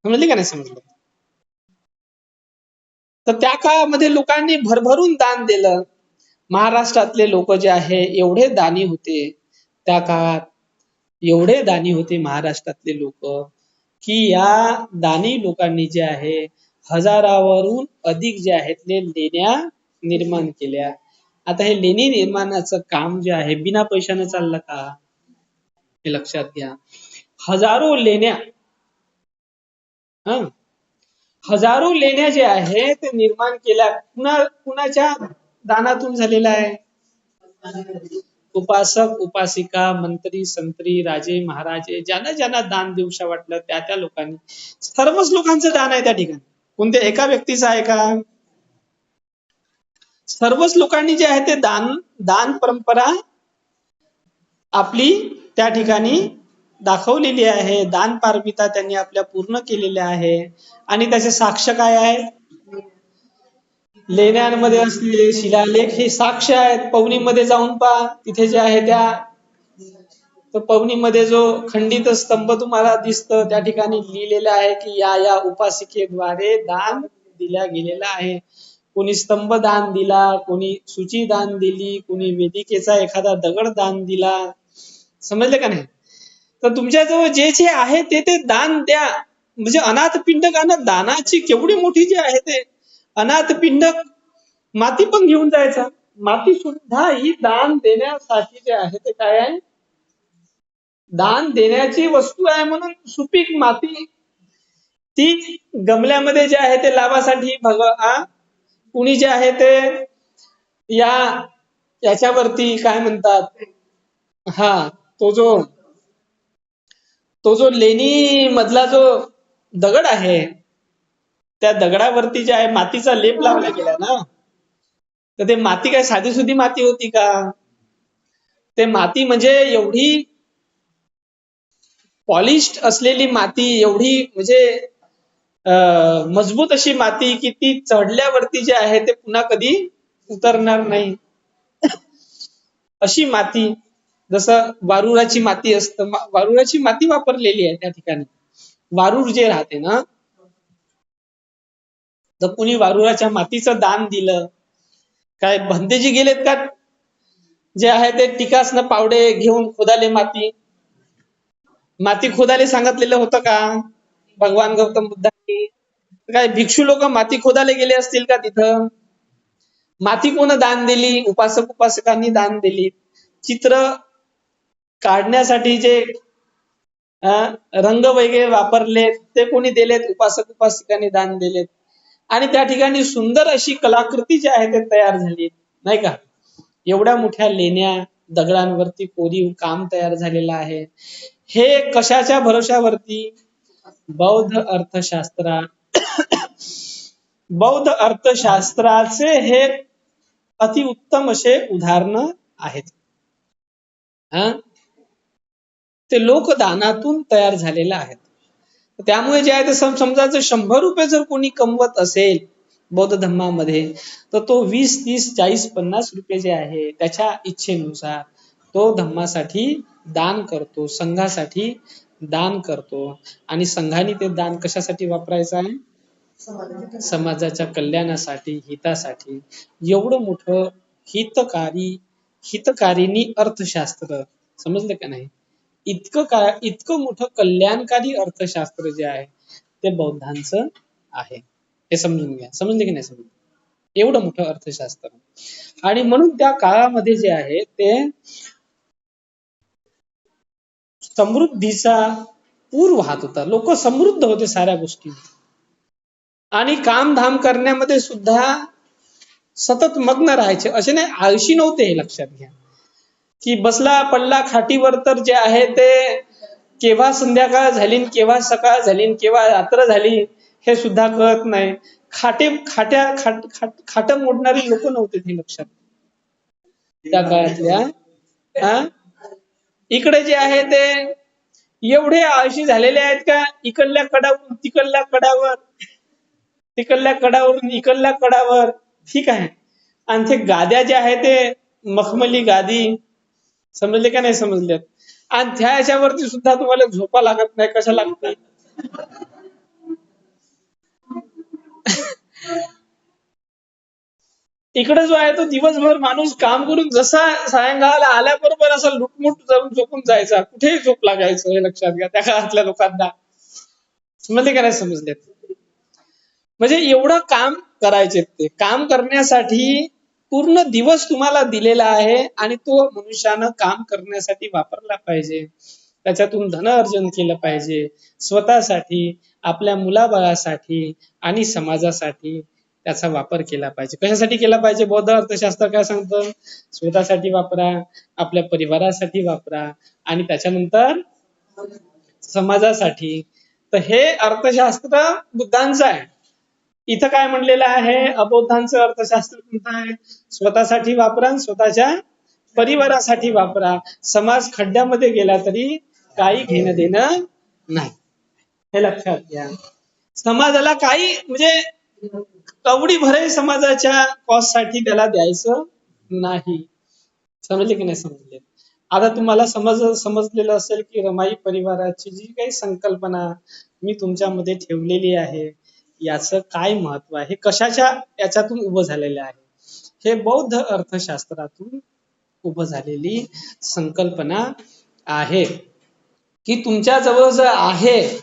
समजले का नाही समजलं? तर त्या काळामध्ये लोकांनी भरभरून दान दिलं. महाराष्ट्रातले लोक जे आहे एवढे दानी होते त्या काळात, एवढे दानी होते महाराष्ट्रातले लोक की या दानी लोकांनी जे आहे हजारावरून अधिक जे आहेत ते लेण्या निर्माण केल्या. आता हे लेणी निर्माणाचं काम जे आहे बिना पैशाने चाललं का? हे लक्षात घ्या. हजारो लेण्या, हजारो लेण्या जे आहे ते निर्माण केल्या. कुणाच्या दानातून झालेला आहे? उपासक, उपासिका, मंत्री, संत्री, राजे, महाराजे, ज्यांना ज्यांना दान देऊशा वाटलं त्या त्या लोकांनी. सर्वच लोकांचं दान आहे त्या ठिकाणी, कोणत्या एका व्यक्तीचं आहे का? सर्वच लोकांनी जे आहे ते दान परंपरा आपली त्या ठिकाणी दाखवलेली आहे. दान पारमिता त्यांनी आपल्या पूर्ण केलेल्या आहे. आणि त्याचे साक्ष काय आहे? लेण्यांमध्ये असलेले शिलालेख हे साक्ष आहेत. पवनीमध्ये जाऊन पहा, तिथे जे आहे त्या तर पवनीमध्ये जो खंडित स्तंभ तुम्हाला दिसतं त्या ठिकाणी लिहिलेलं आहे की या या उपासिकेद्वारे दान दिल्या गेलेला आहे. कोणी स्तंभ दान दिला, कोणी सूची दान दिली, कोणी वेदिकेचा एखादा दगड दान दिला. समजले का नाही? तर तुमच्याजवळ जे जे आहे ते ते दान द्या. म्हणजे अनाथ पिंडकांना दानाची केवढी मोठी जी आहे ते अनाथ पिंडक माती पण घेऊन जायचा. माती सुद्धा ही दान देण्यासाठी जे आहे ते काय आहे? दान देण्याची वस्तू आहे. म्हणून सुपीक माती ती गमल्यामध्ये जे आहे ते लावासाठी कुणी जे आहे ते याच्यावरती काय म्हणतात, तो जो लेणी मधला जो दगड आहे त्या दगडावरती जे आहे मातीचा लेप लावला गेला ना, तर ते माती काय साधी सुधी माती होती का? ते माती म्हणजे एवढी पॉलिश्ड असलेली माती, एवढी म्हणजे मजबूत अशी माती की ती चढल्यावरती जे आहे ते पुन्हा कधी उतरणार नाही, अशी माती. जसं वारुळाची माती असतं, वारुळाची माती वापरलेली आहे त्या ठिकाणी. वारुळ जे राहते ना, तर कुणी वारुळाच्या मातीचं दान दिलं, काय भंतेजी गेलेत का जे आहे ते टिकासनं पावडे घेऊन खोदाले माती, माती खोदाले सांगितलेलं होतं का भगवान गौतम बुद्धांनी? काय भिक्षू लोक माती खोदाले गेले असतील का तिथं? माती कोण दान दिली? उपासक उपासकांनी दान दिली. चित्र काढण्यासाठी जे रंग वगैरे वापरले ते कोणी दिलेत? उपासक उपासिकांनी दान दिलेत. आणि त्या ठिकाणी सुंदर अशी कलाकृती जी आहे ते तयार झाली, नाही का? एवढ्या मोठ्या लेण्या, दगडांवरती कोरीव काम तयार झालेलं आहे. हे कशाच्या भरोशावरती? बौद्ध अर्थशास्त्रा बौद्ध अर्थशास्त्राचे हे अतिउत्तम असे उदाहरण आहेत. ते लोकदानातून तयार झालेलं आहे. त्यामुळे जे आहे ते समजा जर 100 रुपये जर कोणी कमवत असेल बौद्ध धर्मामध्ये, तर तो 20, 30, 40, 50 रुपये जे आहे त्याच्या इच्छेनुसार तो धम्मासाठी दान करतो, संघासाठी दान करतो. आणि संघाने ते दान कशासाठी वापरायचं आहे? समाजाच्या कल्याणासाठी, हितासाठी. एवढं मोठं हितकारिणी अर्थशास्त्र, समजलं का नाही? इतकं मोठं कल्याणकारी अर्थशास्त्र जे आहे ते बौद्धांचं आहे. हे समजून घ्या. समजले की नाही समजले? एवढं मोठं अर्थशास्त्र. आणि म्हणून त्या काळामध्ये जे आहे ते समृद्धीचा पूर वाहत होता. लोक समृद्ध होते साऱ्या गोष्टी. आणि कामधाम करण्यामध्ये सुद्धा सतत मग्न राहायचे. असे नाही आळशी नव्हते, हे लक्षात घ्या. की बसला पडला खाटीवर तर जे आहे ते केव्हा संध्याकाळ झाली, केव्हा सकाळ झाली, केव्हा रात्र झाली हे सुद्धा कळत नाही. खाट मोडणारी लोक नव्हते, हे लक्षात त्या काळातल्या. इकडे जे आहे ते एवढे आळशी झालेले आहेत का, इकडल्या कडावरून तिकडल्या कडावर, तिकडल्या कडावरून इकडल्या कडावर, ठीक आहे. आणि ते गाद्या जे आहे ते मखमली गादी, समजले का नाही समजले? आणि त्या याच्यावरती सुद्धा तुम्हाला झोपा लागत नाही. कशा लागतात? इकडे जो आहे तो दिवसभर माणूस काम करून जसा सायंकाळाला आल्याबरोबर असं लुटमुट जाऊन झोपून जायचा. कुठेही झोप लागायचं, हे लक्षात घ्या त्या काळातल्या लोकांना. समजले का नाही समजले? म्हणजे एवढं काम करायचे. ते काम करण्यासाठी पूर्ण दिवस तुम्हाला दिलेला आहे आणि तो मनुष्यानं काम करण्यासाठी वापरला पाहिजे. त्याच्यातून धन अर्जन केलं पाहिजे, स्वतःसाठी, आपल्या मुलाबाळासाठी आणि समाजासाठी त्याचा वापर केला पाहिजे. कशासाठी केला पाहिजे? बौद्ध अर्थशास्त्र काय सांगतं? स्वतःसाठी वापरा, आपल्या परिवारासाठी वापरा आणि त्याच्यानंतर समाजासाठी. तर हे अर्थशास्त्र बुद्धांचं आहे. इथं काय म्हणलेलं आहे? अबौद्धांचं अर्थशास्त्र कोणतं आहे? स्वतःसाठी वापरा, स्वतःच्या परिवारासाठी वापरा. समाज खड्ड्यामध्ये गेला तरी काही घेणं देणं नाही, हे लक्षात घ्या. समाजाला काही म्हणजे कवडी भरही समाजाच्या कॉस्ट साठी त्याला द्यायचं नाही. समजले की नाही समजले? आता तुम्हाला समजलेलं असेल की रमाई परिवाराची जी काही संकल्पना मी तुमच्यामध्ये ठेवलेली आहे, याचं काय महत्व आहे, कशाच्या याच्यातून उभं झालेलं आहे? हे बौद्ध अर्थशास्त्रातून उभं झालेली संकल्पना आहे. की तुमच्या जवळ जर आहे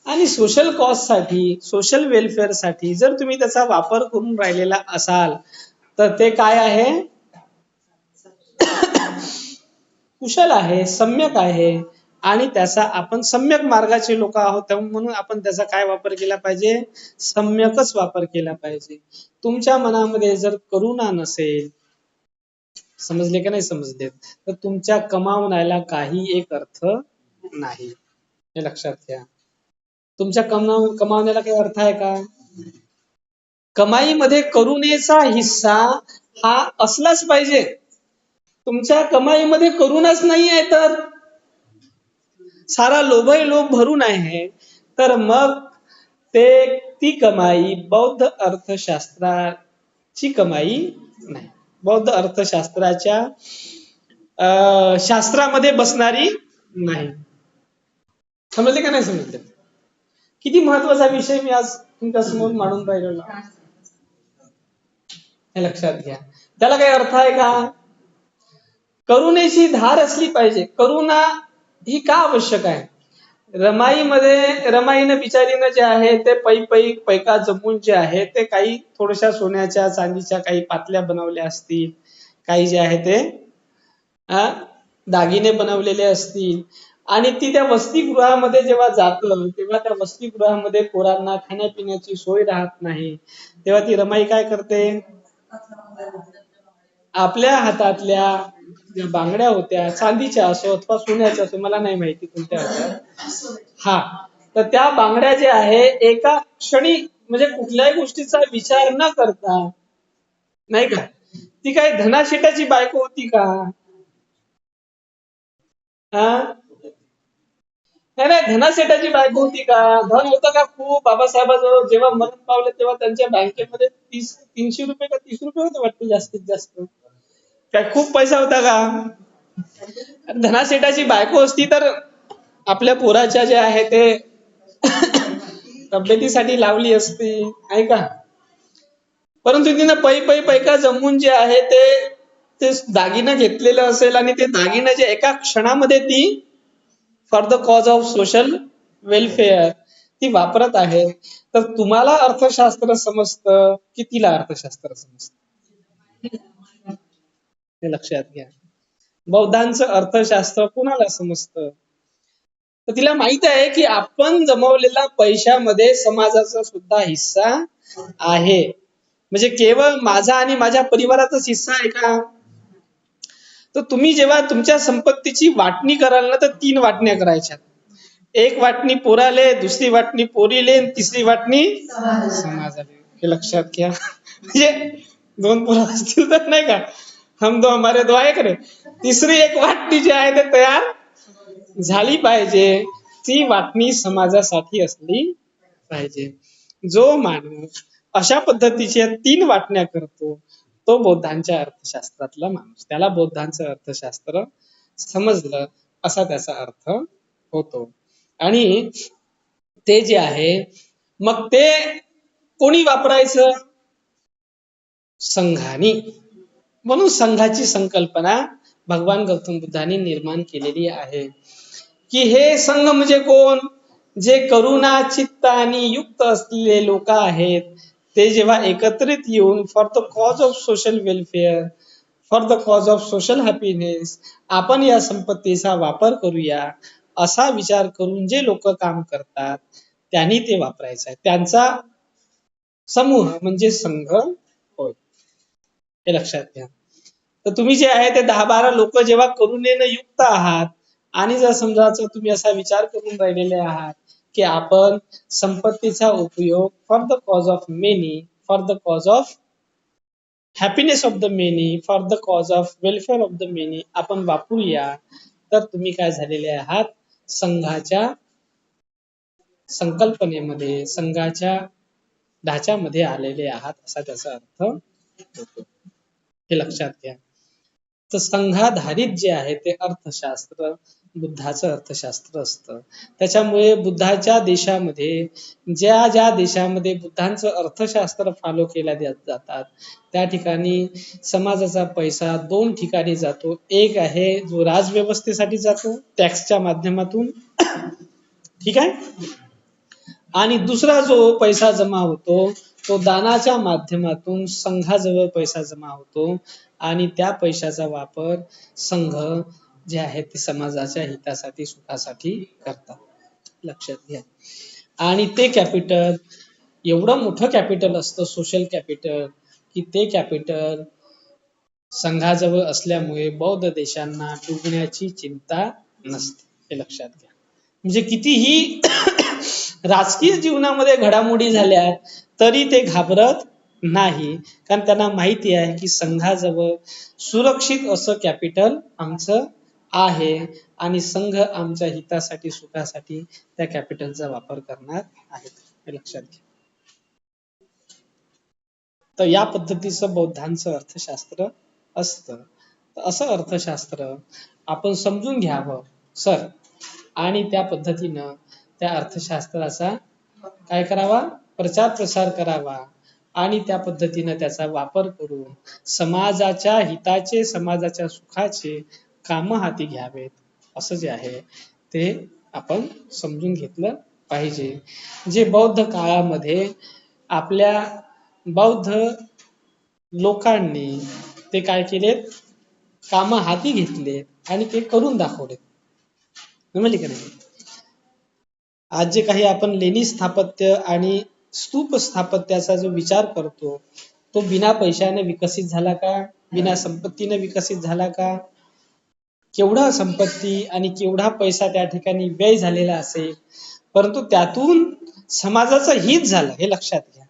आणि सोशल कॉज साठी, सोशल वेलफेअर साठी जर तुम्ही त्याचा वापर करून राहिलेला असाल, तर ते काय आहे? कुशल आहे, सम्यक आहे. आणि त्याचा आपण सम्यक मार्गाचे लोक आहोत म्हणून आपण त्याचा काय वापर केला पाहिजे? सम्यकच वापर केला पाहिजे. तुमच्या मनामध्ये जर करुणा नसेल, समजले का नाही समजले, तर तुमच्या कमावण्याला काही एक अर्थ नाही, हे लक्षात घ्या. तुमच्या कमावण्याला काही अर्थ आहे का? कमाईमध्ये करुणेचा हिस्सा हा असलाच पाहिजे. तुमच्या कमाईमध्ये करूनच नाही आहे तर सारा लोभही लोभ भरून आहे, तर मग ती कमाई बौद्ध अर्थशास्त्राची कमाई नाही. बौद्ध अर्थशास्त्राच्या शास्त्रामध्ये बसणारी नाही. समजले का नाही समजले? किती महत्वाचा विषय मी आज तुमच्या समोर मांडून राहिलेलो, हे लक्षात घ्या. त्याला काही अर्थ आहे का? करुणेची धार असली पाहिजे. करुणा ही का आवश्यक आहे? रमाईनं बिचारीनं जे आहे ते पैका जमून जे आहे ते काही थोड्याशा सोन्याच्या चांदीच्या काही पातल्या बनवल्या असतील, काही जे आहे ते दागिने बनवलेले असतील, आणि ती त्या वसतिगृहामध्ये जेव्हा जातं तेव्हा त्या वसतिगृहामध्ये पोरांना खाण्यापिण्याची सोय राहत नाही, तेव्हा ती रमाई काय करते? आपल्या हातातल्या ज्या बांगड्या होत्या, चांदीच्या असो अथवा सोन्याच्या असो, मला नाही माहिती कोणत्या होत्या, हा, तर त्या बांगड्या ज्या आहे एका क्षणी, म्हणजे कुठल्याही गोष्टीचा विचार न करता, नाही का, ती काय धनाशेठाची बायको होती का? नाही, धनाशेठाची बायको होती का? धन होतं का खूप बाबासाहेबांजवळ? जेव्हा मरण पावले तेव्हा त्यांच्या बँकेमध्ये 300 रुपये का 30 रुपये होते वाटते जास्तीत जास्त. काय खूप पैसा होता का? धनाशेठाची बायको असती तर आपल्या पोराच्या जे आहे ते तब्येतीसाठी लावली असती, आहे का? परंतु तिनं पैका जमून जे आहे ते दागिनं घेतलेलं असेल, आणि ते दागिनं जे एका क्षणामध्ये ती for the cause of social welfare ती वापरत आहे. तर तुम्हाला अर्थशास्त्र समजतं की तिला अर्थशास्त्र समजतं? हे लक्षात घ्या. बौद्धांचं अर्थशास्त्र कुणाला समजतं? तर तिला माहित आहे की आपण जमवलेला पैशामध्ये समाजाचा सुद्धा हिस्सा आहे. म्हणजे केवळ माझा आणि माझ्या परिवाराचाच हिस्सा आहे का? तर तुम्ही जेव्हा तुमच्या संपत्तीची वाटणी कराल ना, तर 3 वाटण्या करायच्या. एक वाटणी पोराले, दुसरी वाटणी पोरीले, तिसरी वाटणी समाजाले. हे लक्षात घ्या. म्हणजे 2 पोरं असतील तर नाही का, हम दो हमारे दो आहे का रे, तिसरी एक वाटणी जी आहे ते तयार झाली पाहिजे. ती वाटणी समाजासाठी असली पाहिजे. जो माणूस अशा पद्धतीच्या 3 वाटण्या करतो तो बौद्धांच्या अर्थशास्त्रातला माणूस. त्याला बौद्धांचं अर्थशास्त्र समजलं असा त्याचा अर्थ होतो. आणि ते जे आहे मग ते कोणी वापरायचं? संघानी. म्हणून संघाची संकल्पना भगवान गौतम बुद्धांनी निर्माण केलेली आहे. की हे संघ म्हणजे कोण? जे करुणा चित्तानी युक्त असलेले लोक आहेत, ते जेव्हा एकत्रित येऊन for the cause of social welfare, for the cause of social happiness, आपण या संपत्तीचा वापर करूया असा विचार करून जे लोक काम करतात त्यांनी ते वापरायचं आहे. त्यांचा समूह म्हणजे संघ होय. हे लक्षात घ्या. तर तुम्ही जे आहे ते 10-12 लोक जेव्हा करुणेनं युक्त आहात, आणि जर समजा तुम्ही असा विचार करून राहिलेले आहात की आपण संपत्तीचा उपयोग for the cause of many, for the cause of happiness of the many, for the cause of welfare of the many आपण वापरूया, तर तुम्ही काय झालेले आहात? संघाच्या संकल्पनेमध्ये, संघाच्या ढाच्यामध्ये आलेले आहात असा त्याचा अर्थ होतो. हे लक्षात घ्या. तर संघाधारित जे आहे ते अर्थशास्त्र बुद्धाचं अर्थशास्त्र असतं. त्याच्यामुळे बुद्धाच्या देशामध्ये ज्या देशामध्ये बुद्धांचं अर्थशास्त्र फॉलो केल्या जातात त्या ठिकाणी समाजाचा पैसा 2 ठिकाणी जातो. एक आहे जो राजव्यवस्थेसाठी जातो टॅक्सच्या माध्यमातून, ठीक आहे, आणि दुसरा जो पैसा जमा होतो तो दानाच्या माध्यमातून संघाजवळ पैसा जमा होतो, आणि त्या पैशाचा वापर संघ जे आहे ते समाजाच्या हितासाठी सुखासाठी करतात. लक्षात घ्या. आणि ते कॅपिटल एवढं मोठं कॅपिटल असतं सोशल कॅपिटल, की ते कॅपिटल संघाजवळ असल्यामुळे बौद्ध देशांना डुबण्याची चिंता नसते. हे लक्षात घ्या. म्हणजे कितीही राजकीय जीवनामध्ये घडामोडी झाल्या तरी ते घाबरत नाही, कारण त्यांना माहिती आहे की संघाजवळ सुरक्षित असं कॅपिटल आमचं आहे आणि संघ आमच्या हितासाठी सुखासाठी त्या कॅपिटलचा वापर करणार आहेत, हे लक्षात घ्या. तर या पद्धतीचं बौद्धांचं अर्थशास्त्र असतं. तर असं अर्थशास्त्र आपण समजून घ्यावं सर, आणि त्या पद्धतीनं त्या अर्थशास्त्राचा काय करावा, प्रचार प्रसार करावा आणि त्या पद्धतीनं त्याचा वापर करून समाजाच्या हिताचे, समाजाच्या सुखाचे काम हाती घ्यावेत, असं जे आहे ते आपण समजून घेतलं पाहिजे. जे बौद्ध काळामध्ये आपल्या बौद्ध लोकांनी ते काय केलेत, काम हाती घेतलेत आणि ते करून दाखवलेत. समजले का नाही? आज जे काही आपण लेणी स्थापत्य आणि स्तूप स्थापत्याचा जो विचार करतो, तो बिना पैशाने विकसित झाला का, बिना संपत्तीने विकसित झाला का? केवढा संपत्ती आणि केवढा पैसा त्या ठिकाणी व्यय झालेला असेल, परंतु त्यातून समाजाचं हित झालं, हे लक्षात घ्या.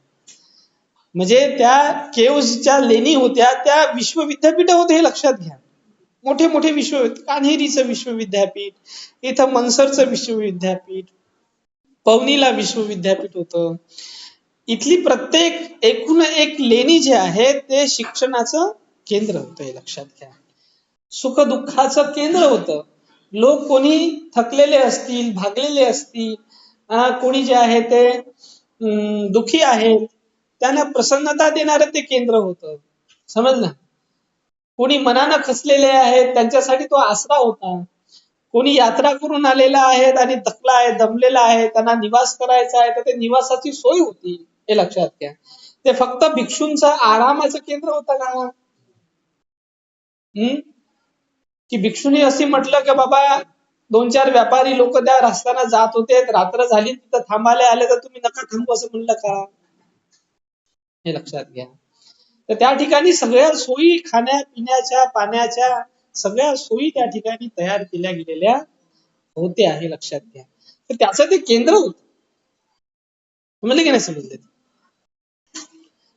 म्हणजे त्या केव्हच्या लेणी होत्या त्या विश्वविद्यापीठ होते, हे लक्षात घ्या. मोठे मोठे कान्हेरीचं विश्वविद्यापीठ, इथं मनसरचं विश्वविद्यापीठ, पवनीला विश्वविद्यापीठ होतं. इथली प्रत्येक एकूण एक लेणी जे आहे ते शिक्षणाचं केंद्र होतं, हे लक्षात घ्या. सुखदुःखाचं केंद्र होतं. लोक कोणी थकलेले असतील, भागलेले असतील, कोणी जे आहे ते दुखी आहेत, त्यांना प्रसन्नता देणारं ते केंद्र होतं. समजलं? कोणी मनानं खचलेले आहेत त्यांच्यासाठी तो आसरा होता. कोणी यात्रा करून आलेला आहेत आणि थकला आहे, दमलेला आहे, त्यांना निवास करायचा आहे, तर ते निवासाची सोय होती, हे लक्षात घ्या. ते फक्त भिक्षूंचं आरामाचं केंद्र होतं का? की भिक्षुनी असे म्हटलं की बाबा 2-4 व्यापारी लोक त्या रस्त्याने जात होते, रात्र झाली तिथं थांबायला आले तर तुम्ही नका थांबू असं म्हणलं का? हे लक्षात घ्या. तर त्या ठिकाणी सगळ्या सोयी, खाण्या पिण्याच्या, पाण्याच्या सगळ्या सोयी त्या ठिकाणी तयार केल्या गेलेल्या होत्या, हे लक्षात घ्या. तर त्याचं ते केंद्र होतं. समजले की नाही समजले?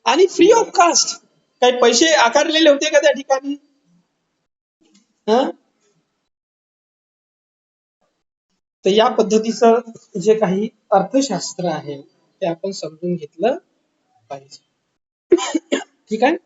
आणि फ्री ऑफ कास्ट, काही पैसे आकारलेले होते का त्या ठिकाणी? तर या पद्धतीचं जे काही अर्थशास्त्र आहे ते आपण समजून घेतलं पाहिजे. ठीक आहे.